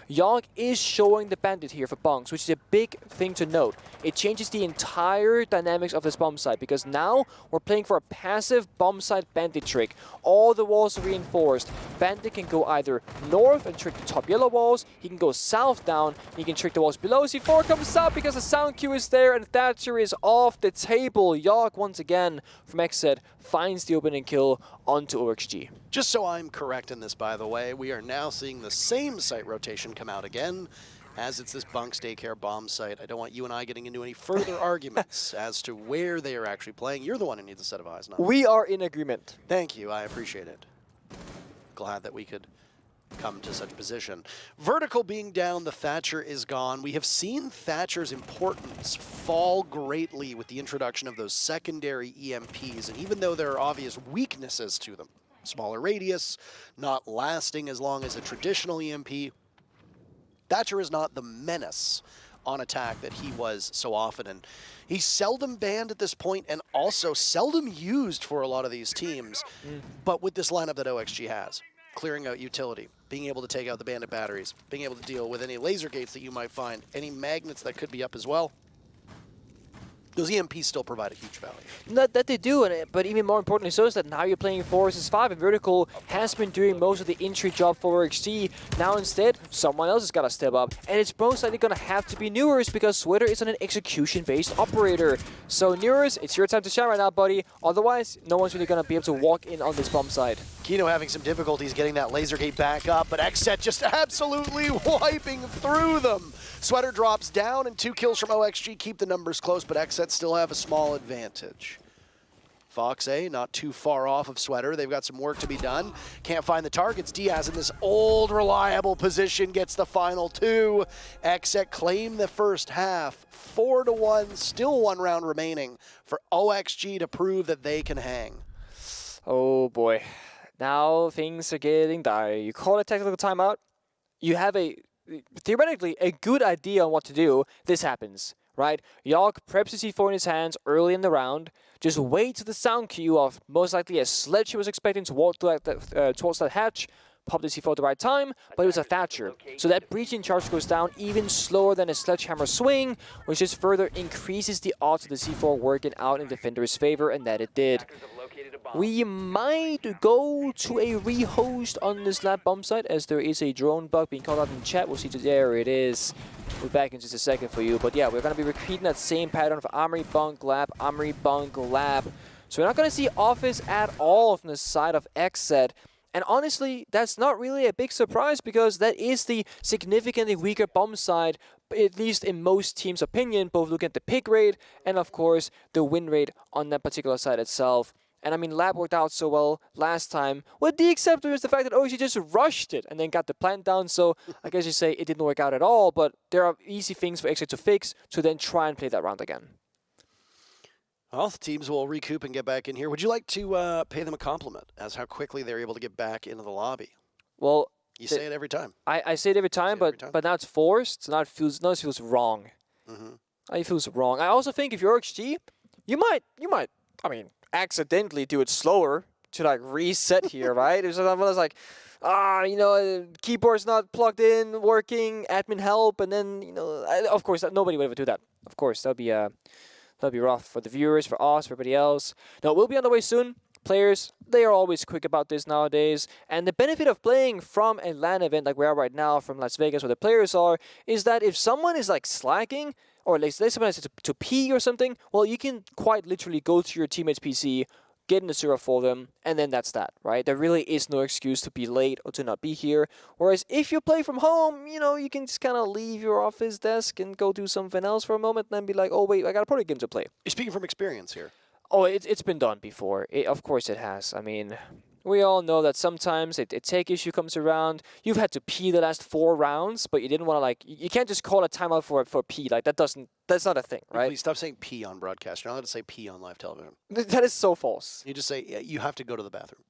Yogg is showing the Bandit here for bunks, which is a big thing to note. It changes the entire dynamics of this bomb site, because now we're playing for a passive bomb site Bandit trick. All the walls are reinforced. Bandit can go either north and trick the top yellow walls, he can go south down, and he can trick the walls below. C4 comes out because the sound cue is there, and Thatcher is off the table. Yogg, once again, from XSET, finds the opening kill onto OXG. Just so I'm correct in this, by the way, we are now seeing the same site rotation come out again, as it's this Bunks Daycare bomb site. I don't want you and I getting into any further arguments as to where they are actually playing. You're the one who needs a set of eyes, not me. We are in agreement. Thank you, I appreciate it. Glad that we could come to such position. Vertical being down, the Thatcher is gone. We have seen Thatcher's importance fall greatly with the introduction of those secondary EMPs, and even though there are obvious weaknesses to them, smaller radius, not lasting as long as a traditional EMP, Thatcher is not the menace on attack that he was so often, and he's seldom banned at this point and also seldom used for a lot of these teams, but with this lineup that OXG has, clearing out utility, being able to take out the bandit batteries, being able to deal with any laser gates that you might find, any magnets that could be up as well. Those EMPs still provide a huge value. That they do, but even more importantly so is that now you're playing 4 vs 5, and Vertical has been doing most of the entry job for XG. Now instead, someone else has got to step up, and it's most likely going to have to be Newers because Sweater is an execution-based operator. So Newers, it's your time to shine right now, buddy. Otherwise, no one's really going to be able to walk in on this bomb side. Kino having some difficulties getting that laser gate back up, but XSET just absolutely wiping through them. Sweater drops down, and 2 kills from OXG keep the numbers close, but XSET still have a small advantage. Fox A not too far off of Sweater. They've got some work to be done. Can't find the targets. Diaz in this old, reliable position gets the final 2. XSET claim the first half. 4-1, still 1 round remaining for OXG to prove that they can hang. Oh boy. Now things are getting dire. You call a technical timeout. You have theoretically a good idea on what to do. This happens, right? Yogg preps the C4 in his hands early in the round. Just waits for the sound cue of most likely a sledge he was expecting to walk towards that hatch. Pop the C4 at the right time, but it was a Thatcher. So that breaching charge goes down even slower than a sledgehammer swing, which just further increases the odds of the C4 working out in Defender's favor, and that it did. We might go to a rehost on this lab bomb site, as there is a drone bug being called out in the chat. We'll see. There it is. We'll be back in just a second for you. But yeah, we're going to be repeating that same pattern of Armory Bunk Lab, Armory Bunk Lab. So we're not going to see Office at all from the side of XSET. And honestly, that's not really a big surprise because that is the significantly weaker bomb side, at least in most teams' opinion, both looking at the pick rate and, of course, the win rate on that particular side itself. And I mean, Lab worked out so well last time, with the exception was the fact that OG just rushed it and then got the plant down. So I guess you say it didn't work out at all, but there are easy things for XSET to fix to then try and play that round again. Well, the teams will recoup and get back in here. Would you like to pay them a compliment as how quickly they're able to get back into the lobby? Well, you say it every time. I say it every time, but now it's forced. So now it feels wrong. It feels wrong. I also think if you're XG, you might, I mean, accidentally do it slower to like reset here, right? It's like, keyboard's not plugged in, working, admin help, and then of course nobody would ever do that. Of course, that'd be rough for the viewers, for us, for everybody else. No, we'll be on the way soon. Players, they are always quick about this nowadays. And the benefit of playing from a LAN event like we are right now from Las Vegas where the players are, is that if someone is like slacking, or like someone has to pee or something, well, you can quite literally go to your teammate's PC, get in the server for them, and then that's that, right? There really is no excuse to be late or to not be here. Whereas if you play from home, you can just kind of leave your office desk and go do something else for a moment and then be like, oh, wait, I got a product game to play. You're speaking from experience here. Oh, it's been done before. Of course it has. I mean, we all know that sometimes a take issue comes around. You've had to pee the last 4 rounds, but you didn't want to you can't just call a timeout for pee. Like that's not a thing, right? Please stop saying pee on broadcast. You're not allowed to say pee on live television. That is so false. You just say you have to go to the bathroom.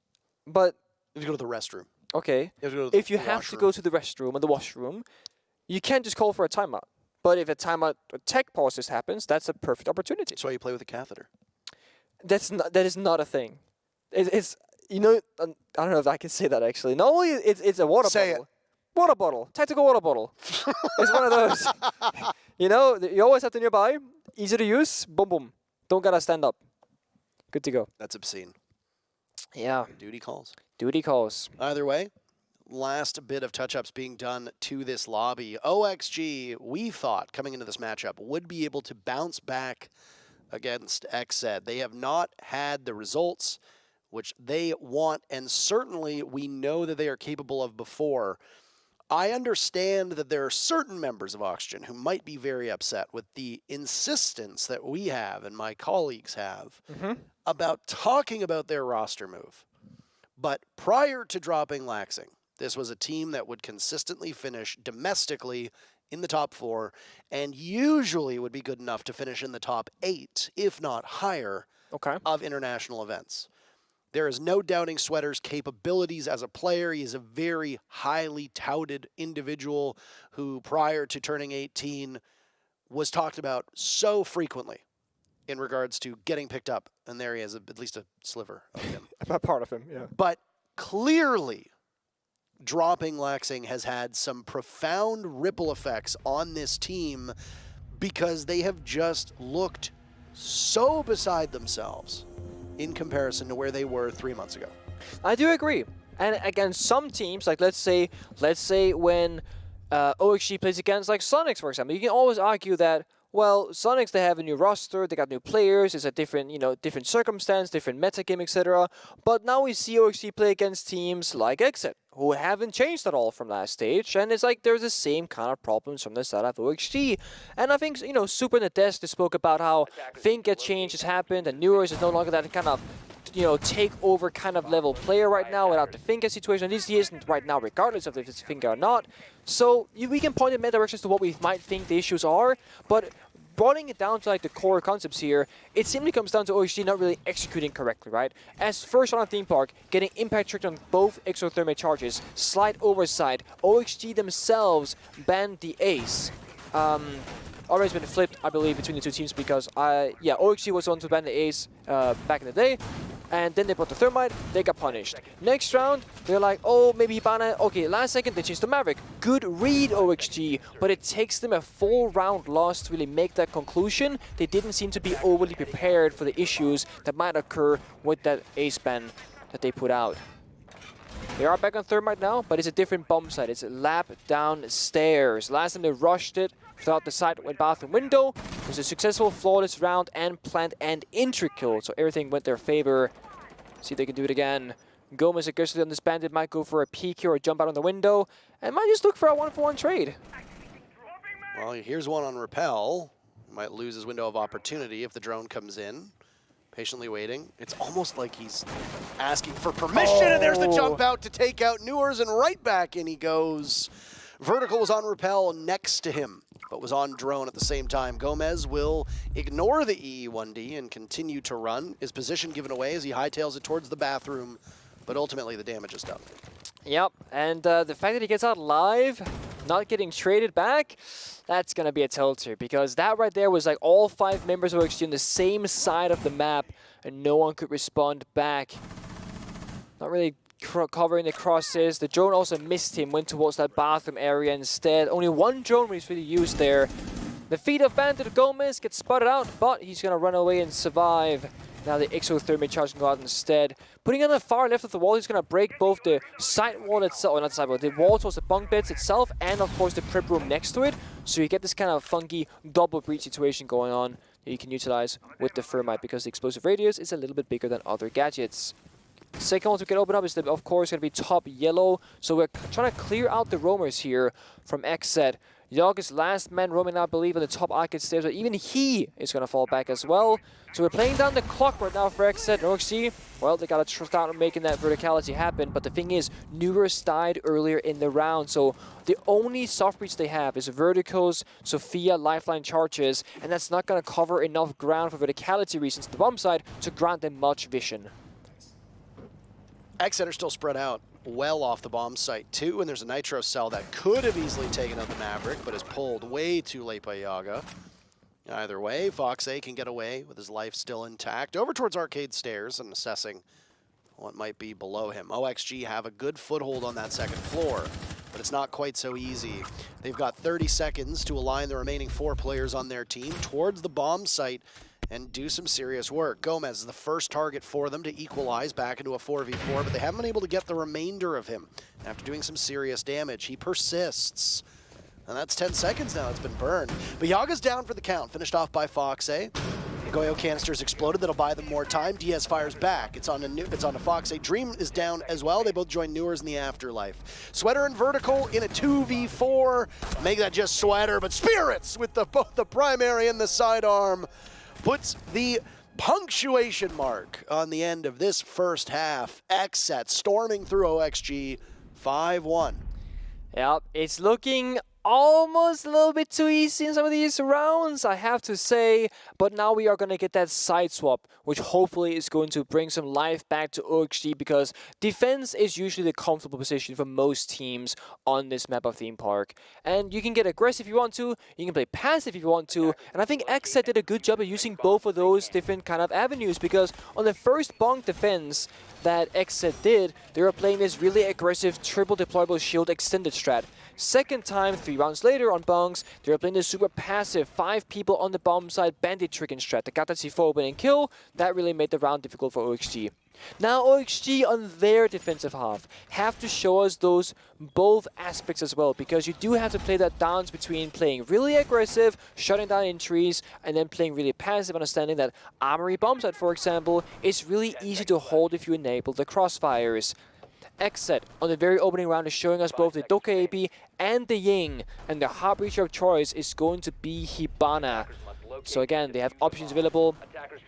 But you have to go to the restroom. Okay. If you have to go to the restroom or the washroom, you can't just call for a timeout. But if a tech pauses happens, that's a perfect opportunity. That's why you play with a catheter. That is not a thing. It's I don't know if I can say that actually. Normally it's a water say bottle. Water bottle. Tactical water bottle. It's one of those. You always have to nearby. Easy to use. Boom, boom. Don't gotta stand up. Good to go. That's obscene. Yeah. Duty calls. Duty calls. Either way, last bit of touch-ups being done to this lobby. OXG, we thought, coming into this matchup, would be able to bounce back against XSET. They have not had the results which they want, and certainly we know that they are capable of before. I understand that there are certain members of Oxygen who might be very upset with the insistence that we have and my colleagues have about talking about their roster move. But prior to dropping Laxing, this was a team that would consistently finish domestically in the top 4 and usually would be good enough to finish in the top 8, if not higher, of international events. There is no doubting Sweater's capabilities as a player. He is a very highly touted individual who, prior to turning 18, was talked about so frequently in regards to getting picked up. And there he is, at least a sliver of him. A part of him, yeah. But clearly, dropping Laxing has had some profound ripple effects on this team because they have just looked so beside themselves in comparison to where they were 3 months ago. I do agree. And against some teams, like let's say when OXG plays against like Sonics, for example, you can always argue that, well, Sonics, they have a new roster, they got new players, it's a different, different circumstance, different metagame, etc. But now we see OXG play against teams like XSET, who haven't changed at all from last stage, and it's like there's the same kind of problems from the side of OXG. And I think, Super Nadesk, they spoke about how Think a change has happened, and Newers is no longer that kind of take over kind of level player right now without the Finka situation. At least he isn't right now, regardless of if it's Finka or not. So we can point in many directions to what we might think the issues are, but boiling it down to like the core concepts here, it simply comes down to OXG not really executing correctly, right? As first on a theme park, getting impact tricked on both exothermic charges, slight oversight, OXG themselves banned the ace. Already been flipped, I believe, between the two teams because OXG was the one to ban the ace back in the day. And then they brought the Thermite, they got punished. Next round, they're like, oh, maybe he banned it. Okay, last second, they changed to Maverick. Good read, OXG, but it takes them a full round loss to really make that conclusion. They didn't seem to be overly prepared for the issues that might occur with that ace ban that they put out. They are back on Thermite now, but it's a different bomb site. It's a lap downstairs. Last time they rushed it without the side with bathroom window. It was a successful, flawless round and plant and entry kill, so everything went their favor. See if they can do it again. Gomez aggressively on this bandit might go for a peek here or jump out on the window, and might just look for a 1-for-1 trade. Well, here's one on Repel. Might lose his window of opportunity if the drone comes in. Patiently waiting. It's almost like he's asking for permission, and there's the jump out to take out Newers, and right back in he goes. Vertical was on Repel next to him, but was on drone at the same time. Gomez will ignore the EE1D and continue to run. His position given away as he hightails it towards the bathroom, but ultimately the damage is done. Yep, and the fact that he gets out live, not getting traded back, that's going to be a telltale, because that right there was like all 5 members of OXG on the same side of the map, and no one could respond back. Not really covering the crosses. The drone also missed him, went towards that bathroom area instead. Only one drone was really used there. The feet of Bandit Gomez gets spotted out, but he's going to run away and survive. Now the exothermic charge can go out instead. Putting on the far left of the wall, he's going to break both the side wall itself, or not the side wall, the wall towards the bunk beds itself, and of course the prep room next to it. So you get this kind of funky double breach situation going on that you can utilize with the Thermite, because the explosive radius is a little bit bigger than other gadgets. Second one to get opened up is, of course, going to be top yellow. So we're trying to clear out the roamers here from XSET. Yogg is last man roaming, I believe, on the top arcade stairs, but even he is going to fall back as well. So we're playing down the clock right now for XSET. OXG, well, they got to start making that verticality happen, but the thing is, Newers died earlier in the round, so the only soft breach they have is verticals, Sophia, lifeline charges, and that's not going to cover enough ground for verticality reasons, the bomb side, to grant them much vision. XSET are still spread out well off the bomb site too, and there's a nitro cell that could have easily taken out the Maverick, but is pulled way too late by Yaga. Either way, Foxay can get away with his life still intact over towards arcade stairs and assessing what might be below him. OXG have a good foothold on that second floor, but it's not quite so easy. They've got 30 seconds to align the remaining 4 players on their team towards the bomb site and do some serious work. Gomez is the first target for them to equalize back into a 4v4, but they haven't been able to get the remainder of him. After doing some serious damage, he persists. And that's 10 seconds now, it's been burned. But Yaga's down for the count, finished off by Foxay. Goyo canisters exploded, that'll buy them more time. Diaz fires back, it's on to Foxay. Dream is down as well, they both join Newers in the afterlife. Sweater and Vertical in a 2v4. Make that just Sweater, but Spirits with both the primary and the sidearm puts the punctuation mark on the end of this first half. XSET storming through OXG 5-1. Yep, it's looking almost a little bit too easy in some of these rounds, I have to say. But now we are going to get that side swap, which hopefully is going to bring some life back to OXG, because defense is usually the comfortable position for most teams on this map of Theme Park. And you can get aggressive if you want to, you can play passive if you want to, and I think XSET did a good job of using both of those different kind of avenues, because on the first bonk defense that XSET did, they were playing this really aggressive triple deployable shield extended strat. Second time, 3 rounds later on Bungs, they're playing the super passive 5 people on the bomb side bandit tricking strat. They got that C4 opening kill. That really made the round difficult for OXG. Now OXG on their defensive half have to show us those both aspects as well, because you do have to play that dance between playing really aggressive, shutting down entries, and then playing really passive, understanding that Armory bombsite, for example, is really easy to hold if you enable the crossfires. XSET on the very opening round is showing us both the Doka AP and the Ying, and the Heartbreacher of choice is going to be Hibana. So again, they have options available.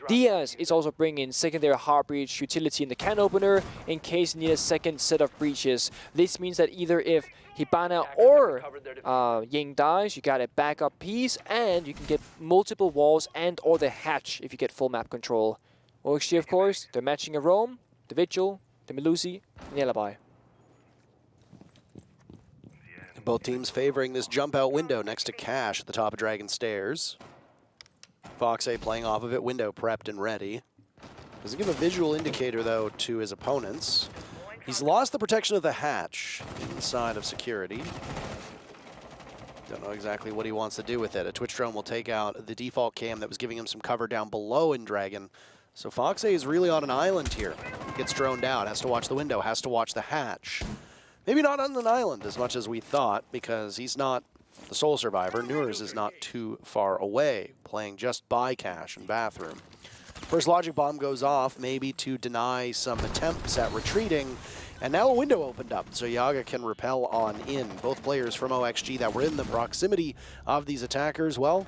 Diaz is also bringing secondary Heartbreach utility in the can opener in case you need a second set of breaches. This means that either if Hibana or Ying dies, you got a backup piece, and you can get multiple walls and or the hatch if you get full map control. OXG, of course, they're matching a Roam, the Vigil, the Melusi, and the Alibi. Both teams favoring this jump out window next to Cash at the top of Dragon Stairs. Fox A playing off of it, window prepped and ready. Doesn't give a visual indicator, though, to his opponents. He's lost the protection of the hatch inside of security. Don't know exactly what he wants to do with it. A Twitch drone will take out the default cam that was giving him some cover down below in Dragon. So Fox A is really on an island here. Gets droned out, has to watch the window, has to watch the hatch. Maybe not on an island as much as we thought, because he's not the sole survivor. Newers is not too far away, playing just by Cash and Bathroom. First logic bomb goes off, maybe to deny some attempts at retreating, and now a window opened up, so Yaga can repel on in. Both players from OXG that were in the proximity of these attackers, well,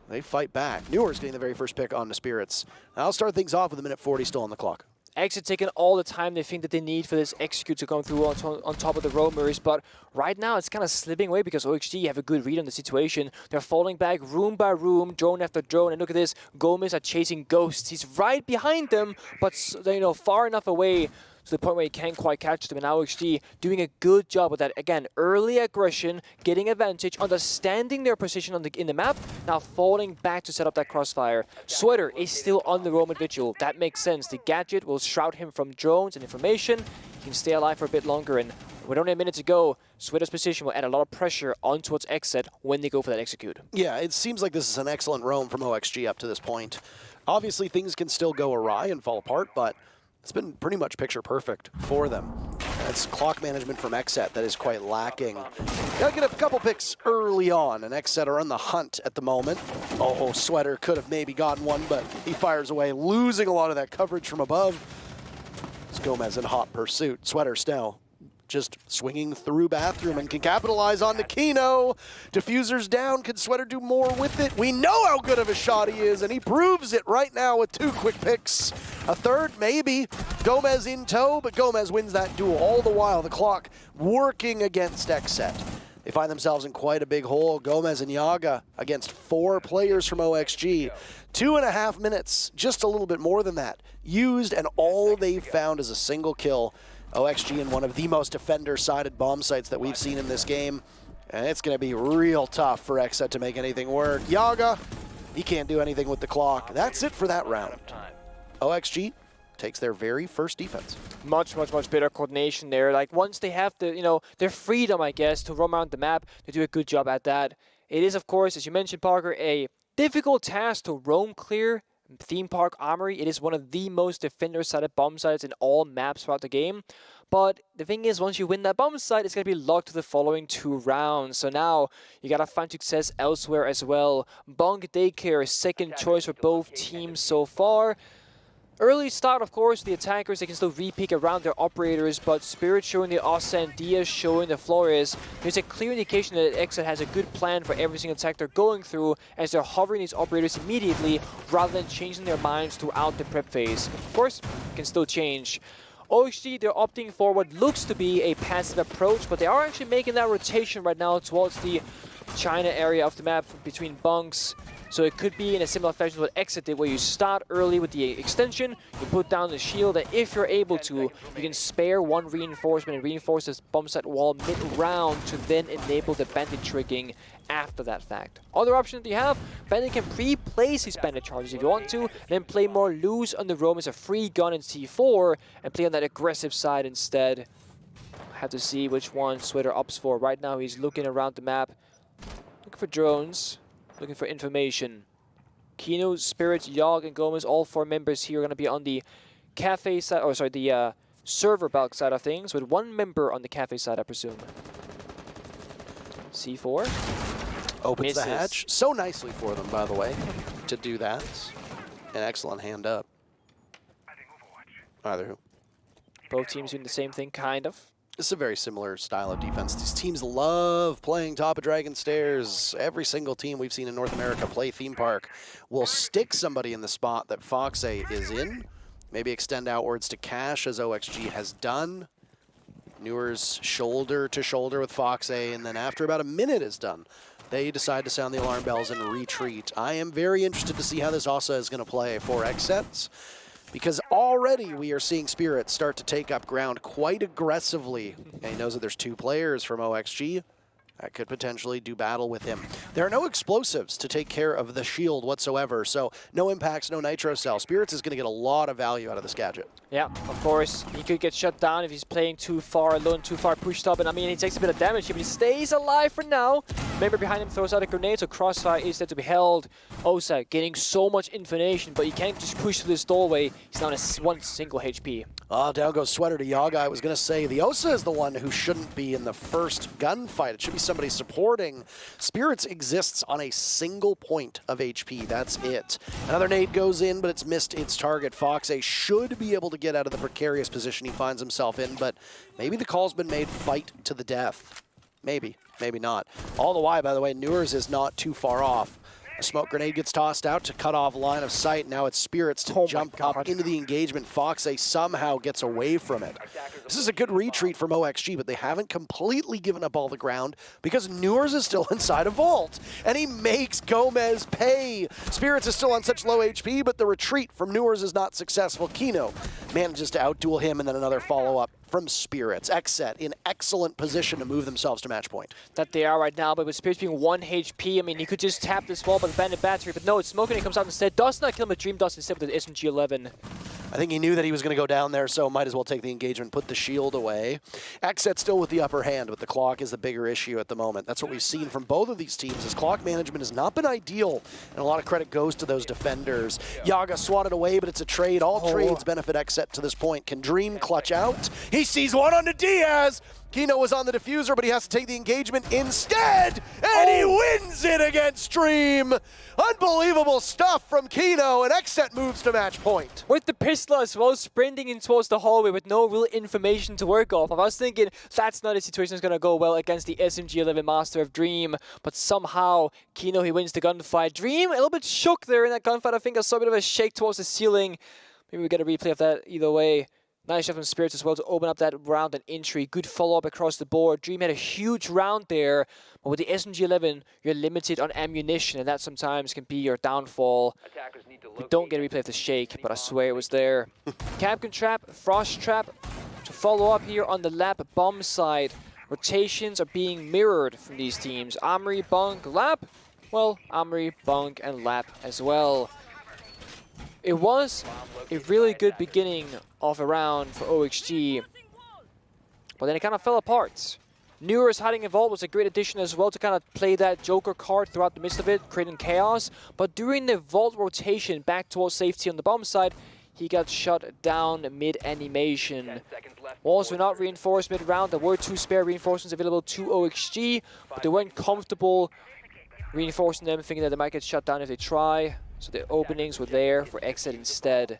they fight back. Newers getting the very first pick on the Spirits. I'll start things off with a minute 40 still on the clock. XSET taking all the time they think that they need for this execute to come through on top of the roamers, but right now it's kind of slipping away because OXG have a good read on the situation. They're falling back room by room, drone after drone, and look at this, Gomez are chasing ghosts. He's right behind them, but far enough away to the point where he can't quite catch them. And now OXG doing a good job with that. Again, early aggression, getting advantage, understanding their position in the map, now falling back to set up that crossfire. Sweater is still on the Roman Vigil. That makes sense. The gadget will shroud him from drones and information. He can stay alive for a bit longer, and with only a minute to go, Sweater's position will add a lot of pressure on towards XSET when they go for that execute. Yeah, it seems like this is an excellent roam from OXG up to this point. Obviously, things can still go awry and fall apart, but it's been pretty much picture perfect for them. It's clock management from XSET that is quite lacking. Gotta get a couple picks early on, and XSET are on the hunt at the moment. Oh, Sweater could have maybe gotten one, but he fires away, losing a lot of that coverage from above. It's Gomez in hot pursuit. Sweater still just swinging through Bathroom and can capitalize on the Kino. Diffuser's down. Can Sweater do more with it? We know how good of a shot he is, and he proves it right now with 2 quick picks. A third, maybe. Gomez in tow, but Gomez wins that duel. All the while, the clock working against XSET. They find themselves in quite a big hole. Gomez and Yaga against 4 players from OXG. 2.5 minutes, just a little bit more than that, used, and all they found is a single kill. OXG in one of the most defender-sided bomb sites that we've seen in this game. And it's going to be real tough for XSET to make anything work. Yaga, he can't do anything with the clock. That's it for that round. OXG takes their very first defense. Much better coordination there. Like, once they have the, their freedom, I guess, to roam around the map, they do a good job at that. It is, of course, as you mentioned, Parker, a difficult task to roam clear Theme Park Armory. It is one of the most defender-sided bomb sites in all maps throughout the game. But the thing is, once you win that bomb site, it's going to be locked to the following 2 rounds. So now you got to find success elsewhere as well. Bonk Daycare, second choice for both teams so far. Early start, of course, the attackers, they can still re-peek around their operators, but Spirit showing the Ossa, Diaz showing the Flores. There's a clear indication that XSET has a good plan for every single attack they're going through as they're hovering these operators immediately rather than changing their minds throughout the prep phase. Of course, it can still change. OXG, they're opting for what looks to be a passive approach, but they are actually making that rotation right now towards the China area of the map between bunks. So it could be in a similar fashion to what XSET did, where you start early with the extension, you put down the shield, and if you're able to, you can spare 1 reinforcement and reinforce this bomb set wall mid-round to then enable the bandit tricking after that fact. Other option that you have, Bandit can pre-place his bandit charges if you want to, then play more loose on the roam as a free gun in C4, and play on that aggressive side instead. Have to see which one Sweater opts for. Right now, he's looking around the map, looking for drones, looking for information. Kino, Spirit, Yogg, and Gomez, all 4 members here are going to be on the cafe side, or sorry, the server bulk side of things, with 1 member on the cafe side, I presume. C4. Opens Misses. the hatch. So nicely for them, by the way, to do that. An excellent hand up. Either who. Both teams doing the same thing, kind of. This is a very similar style of defense. These teams love playing top of Dragon Stairs. Every single team we've seen in North America play Theme Park will stick somebody in the spot that Foxe is in. Maybe extend outwards to Cash, as OXG has done. Newer's shoulder to shoulder with Foxe, and then after about a minute is done, they decide to sound the alarm bells and retreat. I am very interested to see how this Osa is going to play for XSET, because already we are seeing Spirit start to take up ground quite aggressively. And he knows that there's 2 players from OXG that could potentially do battle with him. There are no explosives to take care of the shield whatsoever, so no impacts, no nitro cell. Spirits is going to get a lot of value out of this gadget. Yeah, of course. He could get shut down if he's playing too far alone, too far pushed up. And I mean, he takes a bit of damage here, but he stays alive for now. Member behind him throws out a grenade, so Crossfire is there to be held. Osa getting so much information, but he can't just push through this doorway. He's down to 1 single HP. Down goes Sweater to Yaga. I was going to say, the Osa is the one who shouldn't be in the first gunfight. It should be somebody supporting. Spirits exists on a single point of HP. That's it. Another nade goes in, but it's missed its target. Foxe should be able to get out of the precarious position he finds himself in, but maybe the call's been made fight to the death. Maybe, maybe not. All the while, by the way, Newers is not too far off. A smoke grenade gets tossed out to cut off line of sight. Now it's Spirits to jump up into the engagement. Foxe somehow gets away from it. This is a good retreat from OXG, but they haven't completely given up all the ground because Newers is still inside a vault, and he makes Gomez pay. Spirits is still on such low HP, but the retreat from Newers is not successful. Kino manages to outduel him, and then another follow-up from Spirits. XSET in excellent position to move themselves to match point. That they are right now, but with Spirits being 1 HP, I mean, he could just tap this wall by the bandit battery, but no, it's smoking. He comes out instead. Does not kill him with Dream Dust instead with the SMG-11. I think he knew that he was going to go down there, so might as well take the engagement, put the shield away. XSET still with the upper hand, but the clock is the bigger issue at the moment. That's what we've seen from both of these teams. His clock management has not been ideal, and a lot of credit goes to those defenders. Yaga swatted away, but it's a trade. All trades benefit XSET to this point. Can Dream clutch out? He sees one onto Diaz. Kino was on the diffuser, but he has to take the engagement instead, and he wins it against Dream. Unbelievable stuff from Kino, and XSET moves to match point. With the pistol as well, sprinting in towards the hallway with no real information to work off. I was thinking that's not a situation that's going to go well against the SMG-11 Master of Dream, but somehow Kino, he wins the gunfight. Dream, a little bit shook there in that gunfight. I think I saw a bit of a shake towards the ceiling. Maybe we get a replay of that either way. Nice shot from Spirits as well to open up that round and entry. Good follow-up across the board. Dream had a huge round there, but with the SMG-11, you're limited on ammunition, and that sometimes can be your downfall. We don't get a replay of the shake, but I swear it was there. Capcan Trap, Frost Trap to follow up here on the lap bomb side. Rotations are being mirrored from these teams. Amory, Bunk, Lap. Well, Amory, Bunk, and Lap as well. It was a really good beginning of a round for OXG, but then it kind of fell apart. Newer's hiding in vault was a great addition as well to kind of play that Joker card throughout the midst of it, creating chaos. But during the vault rotation back towards safety on the bomb side, he got shut down mid-animation. Walls were not reinforced mid-round. There were 2 spare reinforcements available to OXG, but they weren't comfortable reinforcing them, thinking that they might get shut down if they try. So the openings were there for XSET instead.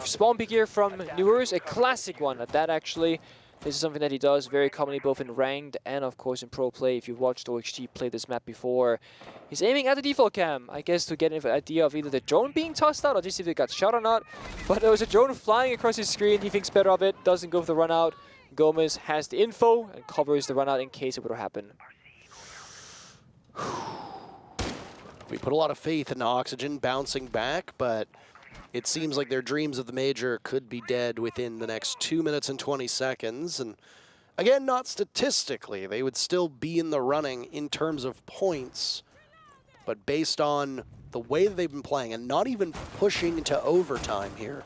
Spawn pick here from Newers, a classic one at that actually. This is something that he does very commonly both in ranked and of course in pro play. If you've watched OXG play this map before, he's aiming at the default cam, I guess, to get an idea of either the drone being tossed out or just if it got shot or not. But there was a drone flying across his screen. He thinks better of it, doesn't go for the run out. Gomez has the info and covers the run out in case it were to happen. We put a lot of faith in Oxygen bouncing back, but it seems like their dreams of the major could be dead within the next 2 minutes and 20 seconds. And again, not statistically, they would still be in the running in terms of points, but based on the way that they've been playing and not even pushing to overtime here,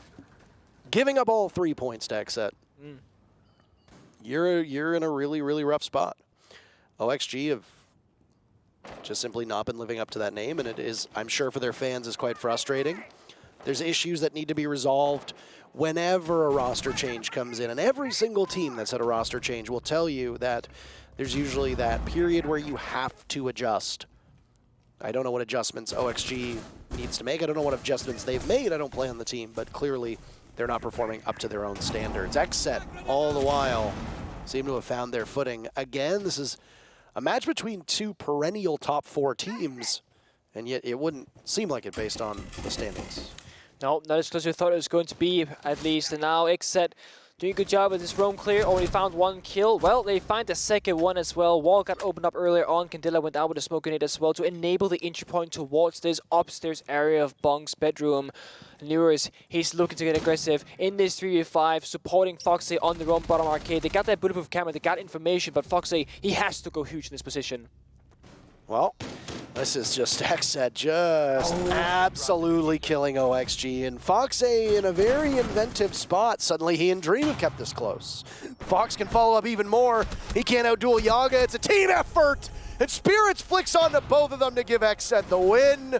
giving up all 3 points to XSET. you're in a really, really rough spot. OXG have just simply not been living up to that name, and it is, I'm sure for their fans, is quite frustrating. There's issues that need to be resolved whenever a roster change comes in, and every single team that's had a roster change will tell you that there's usually that period where you have to adjust. I don't know what adjustments OXG needs to make. I don't know what adjustments they've made. I don't play on the team, but clearly they're not performing up to their own standards. XSET, all the while, seem to have found their footing. Again, this is a match between two perennial top 4 teams, and yet it wouldn't seem like it based on the standings. No, not as close as we thought it was going to be, at least. And now XSET doing a good job with this roam clear. Only found 1 kill. Well, they find the second one as well. Wall got opened up earlier on. Candela went out with a smoke grenade as well to enable the entry point towards this upstairs area of Bong's bedroom. Lures, he's looking to get aggressive in this 3v5, supporting Foxy on the roam bottom arcade. They got that bulletproof camera, they got information, but Foxy, he has to go huge in this position. Well, this is just XSET just absolutely killing OXG. And Foxy in a very inventive spot. Suddenly he and Dream have kept this close. Fox can follow up even more. He can't outduel Yaga. It's a team effort. And Spirits flicks onto both of them to give XSET the win.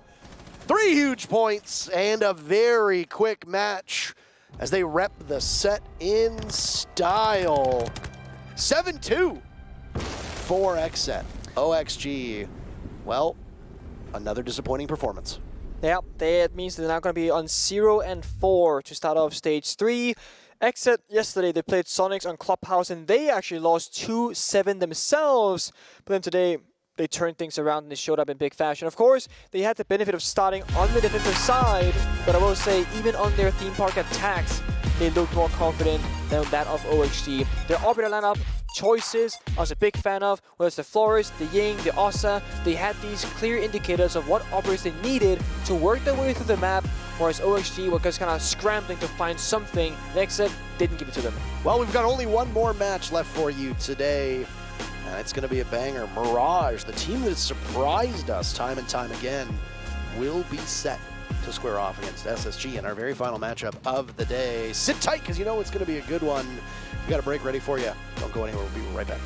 3 huge points and a very quick match as they rep the set in style. 7-2 for XSET. OXG, well, another disappointing performance. Yeah, that means they're now going to be on 0-4 to start off stage 3. XSET yesterday, they played Sonics on Clubhouse and they actually lost 2-7 themselves. But then today, they turned things around and they showed up in big fashion. Of course, they had the benefit of starting on the defensive side, but I will say, even on their theme park attacks, they looked more confident than that of OXG. Their operator lineup choices I was a big fan of, whether it's the Flores, the Ying, the Ossa. They had these clear indicators of what operators they needed to work their way through the map, whereas OXG was just kind of scrambling to find something. XSET didn't give it to them. Well, we've got only one more match left for you today, and it's going to be a banger. Mirage, the team that has surprised us time and time again, will be set to square off against SSG in our very final matchup of the day. Sit tight, because you know it's going to be a good one. We got a break ready for you. Don't go anywhere. We'll be right back.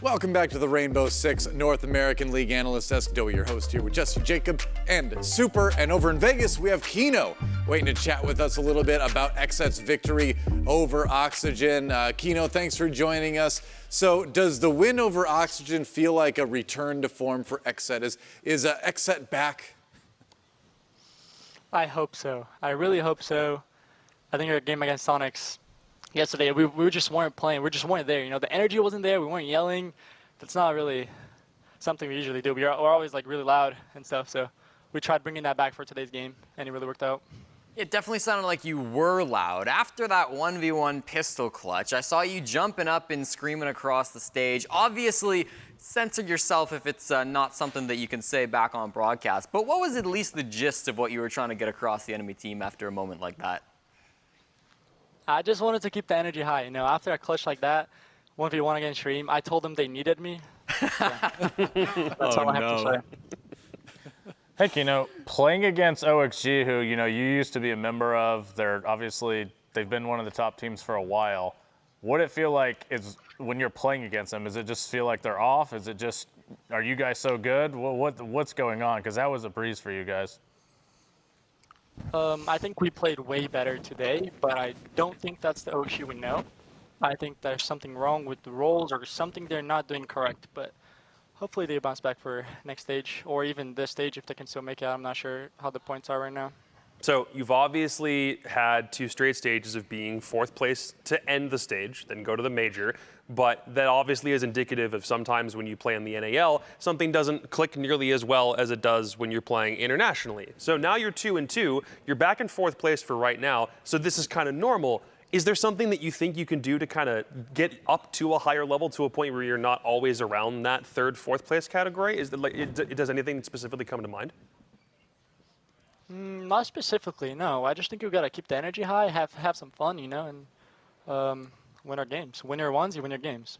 Welcome back to the Rainbow Six North American League Analyst Desk. Doe, your host here with Jesse Jacob and Super. And over in Vegas, we have Kino waiting to chat with us a little bit about XSET's victory over Oxygen. Kino, thanks for joining us. So does the win over Oxygen feel like a return to form for XSET? Is XSET back? I hope so. I really hope so. I think our game against Sonics yesterday, we just weren't playing. We just weren't there. You know, the energy wasn't there. We weren't yelling. That's not really something we usually do. We're always like really loud and stuff. So we tried bringing that back for today's game, and it really worked out. It definitely sounded like you were loud. After that 1v1 pistol clutch, I saw you jumping up and screaming across the stage. Obviously, censor yourself if it's not something that you can say back on broadcast. But what was at least the gist of what you were trying to get across the enemy team after a moment like that? I just wanted to keep the energy high. You know, after a clutch like that, 1v1 against Stream, I told them they needed me. That's all I have to say. Hey, Kino, playing against OXG, who, you know, you used to be a member of, they've been one of the top teams for a while. What it feel like is when you're playing against them? Is it just feel like they're off? Is it just, are you guys so good? What's going on? Because that was a breeze for you guys. I think we played way better today, but I don't think that's the OXG we know. I think there's something wrong with the roles or something they're not doing correct, but hopefully they bounce back for next stage or even this stage if they can still make it. I'm not sure how the points are right now. So you've obviously had 2 straight stages of being 4th place to end the stage, then go to the major. But that obviously is indicative of sometimes when you play in the NAL, something doesn't click nearly as well as it does when you're playing internationally. So now you're 2-2, you're back in 4th place for right now, so this is kind of normal. Is there something that you think you can do to kind of get up to a higher level to a point where you're not always around that 3rd, 4th place category? Does anything specifically come to mind? Not specifically, no. I just think we've got to keep the energy high, have some fun, you know, and win our games. Win your ones, you win your games.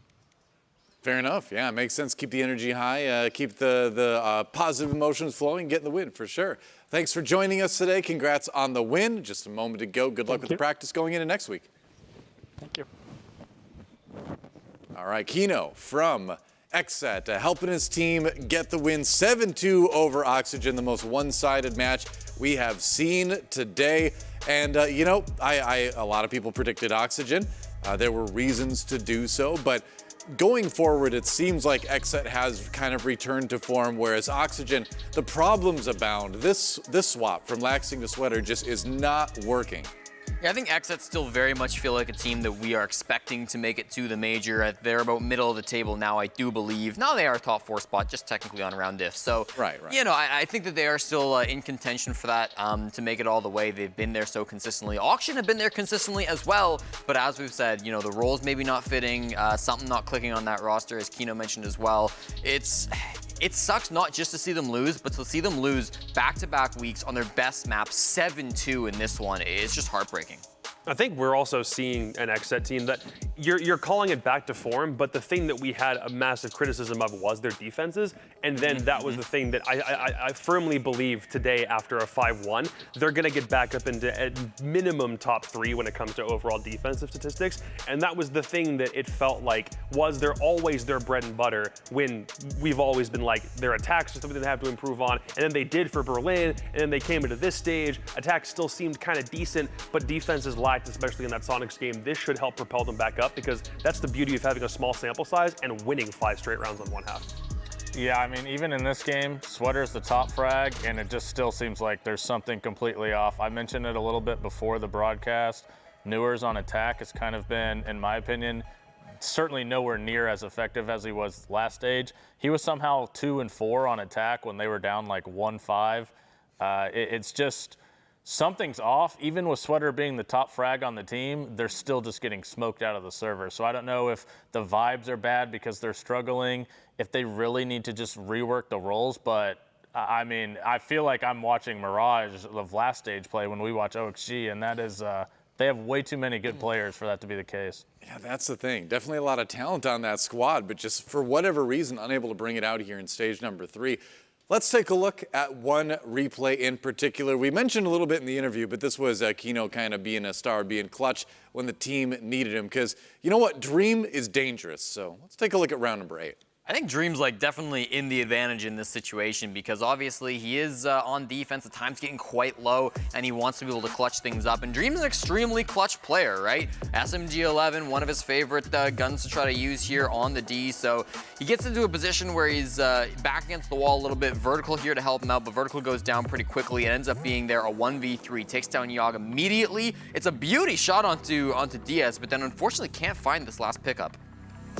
Fair enough. Yeah, it makes sense. Keep the energy high, keep the positive emotions flowing, get the win for sure. Thanks for joining us today. Congrats on the win. Just a moment to go. Good luck with the practice going into next week. Thank you. All right, Kino from XSET helping his team get the win 7-2 over Oxygen, the most one-sided match we have seen today. And, you know, a lot of people predicted Oxygen. There were reasons to do so, but going forward, it seems like XSET has kind of returned to form, whereas Oxygen, the problems abound. This swap from Laxing to Sweater just is not working. Yeah, I think XSET still very much feel like a team that we are expecting to make it to the major. They're about middle of the table now, I do believe. Now they are a top 4 spot, just technically on round diff. So, right. You know, I think that they are still in contention for that to make it all the way. They've been there so consistently. Auction have been there consistently as well. But as we've said, you know, the roles maybe not fitting, something not clicking on that roster, as Kino mentioned as well. It sucks not just to see them lose, but to see them lose back-to-back weeks on their best map, 7-2 in this one. It's just heartbreaking. I think we're also seeing an XSET team that you're calling it back to form, but the thing that we had a massive criticism of was their defenses, and then that was the thing that I firmly believe today after a 5-1, they're going to get back up into at minimum top 3 when it comes to overall defensive statistics, and that was the thing that it felt like was always their bread and butter when we've always been like their attacks are something they have to improve on, and then they did for Berlin, and then they came into this stage, attacks still seemed kind of decent, but defenses lacked, especially in that Sonics game. This should help propel them back up because that's the beauty of having a small sample size and winning 5 straight rounds on one half. Yeah, I mean, even in this game, Sweater's the top frag, and it just still seems like there's something completely off. I mentioned it a little bit before the broadcast. Newer's on attack has kind of been, in my opinion, certainly nowhere near as effective as he was last stage. He was somehow 2 and 4 on attack when they were down like 1-5. It's just something's off. Even with Sweater being the top frag on the team, they're still just getting smoked out of the server. So I don't know if the vibes are bad because they're struggling, if they really need to just rework the roles. But I mean, I feel like I'm watching Mirage of last stage play when we watch OXG, and that is, they have way too many good players for that to be the case. Yeah, that's the thing. Definitely a lot of talent on that squad, but just for whatever reason, unable to bring it out here in stage number 3. Let's take a look at one replay in particular. We mentioned a little bit in the interview, but this was Kino kind of being a star, being clutch when the team needed him. Because you know what? Dream is dangerous. So let's take a look at round number 8. I think Dream's like definitely in the advantage in this situation because obviously he is on defense. The time's getting quite low and he wants to be able to clutch things up. And Dream's an extremely clutch player, right? SMG-11, one of his favorite guns to try to use here on the D. So he gets into a position where he's back against the wall a little bit. Vertical here to help him out, but Vertical goes down pretty quickly. It ends up being there a 1v3. Takes down Yogg immediately. It's a beauty shot onto Diaz, but then unfortunately can't find this last pickup.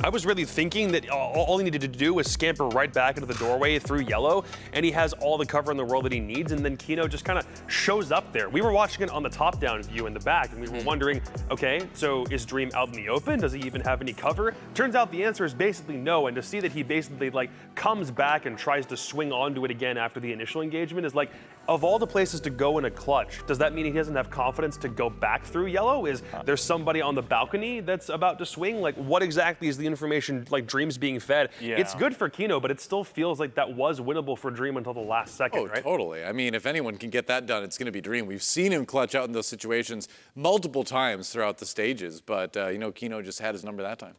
I was really thinking that all he needed to do was scamper right back into the doorway through yellow, and he has all the cover in the world that he needs, and then Kino just kind of shows up there. We were watching it on the top-down view in the back, and we were wondering, okay, so is Dream out in the open? Does he even have any cover? Turns out the answer is basically no, and to see that he basically like comes back and tries to swing onto it again after the initial engagement is like, of all the places to go in a clutch, does that mean he doesn't have confidence to go back through yellow? Is there somebody on the balcony that's about to swing? Like, what exactly is the information like Dream's being fed? Yeah. It's good for Kino, but it still feels like that was winnable for Dream until the last second, right? Totally. I mean, if anyone can get that done, it's going to be Dream. We've seen him clutch out in those situations multiple times throughout the stages, but you know, Kino just had his number that time.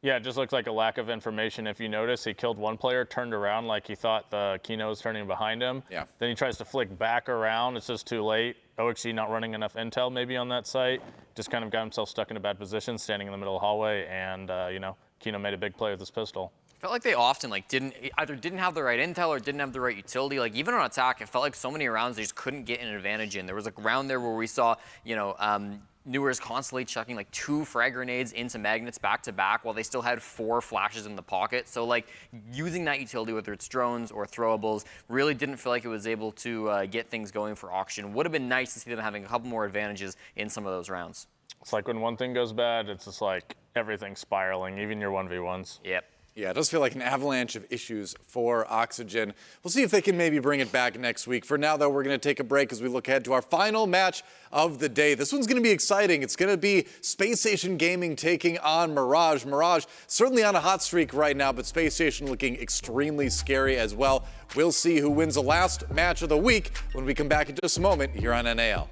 Yeah, it just looks like a lack of information. If you notice, he killed one player, turned around like he thought the Kino was turning behind him. Yeah. Then he tries to flick back around. It's just too late. OXG not running enough intel maybe on that site. Just kind of got himself stuck in a bad position, standing in the middle of the hallway, and you know, Kino made a big play with his pistol. Felt like they often like either didn't have the right intel or didn't have the right utility. Like even on attack, it felt like so many rounds they just couldn't get an advantage in. There was a round there where we saw, you know, Newers constantly chucking like 2 frag grenades into magnets back to back while they still had 4 flashes in the pocket. So like using that utility, whether it's drones or throwables, really didn't feel like it was able to get things going for Auction. Would have been nice to see them having a couple more advantages in some of those rounds. It's like when one thing goes bad, it's just like everything's spiraling, even your 1v1s. Yep. Yeah, it does feel like an avalanche of issues for Oxygen. We'll see if they can maybe bring it back next week. For now, though, we're going to take a break as we look ahead to our final match of the day. This one's going to be exciting. It's going to be Space Station Gaming taking on Mirage. Mirage certainly on a hot streak right now, but Space Station looking extremely scary as well. We'll see who wins the last match of the week when we come back in just a moment here on NAL.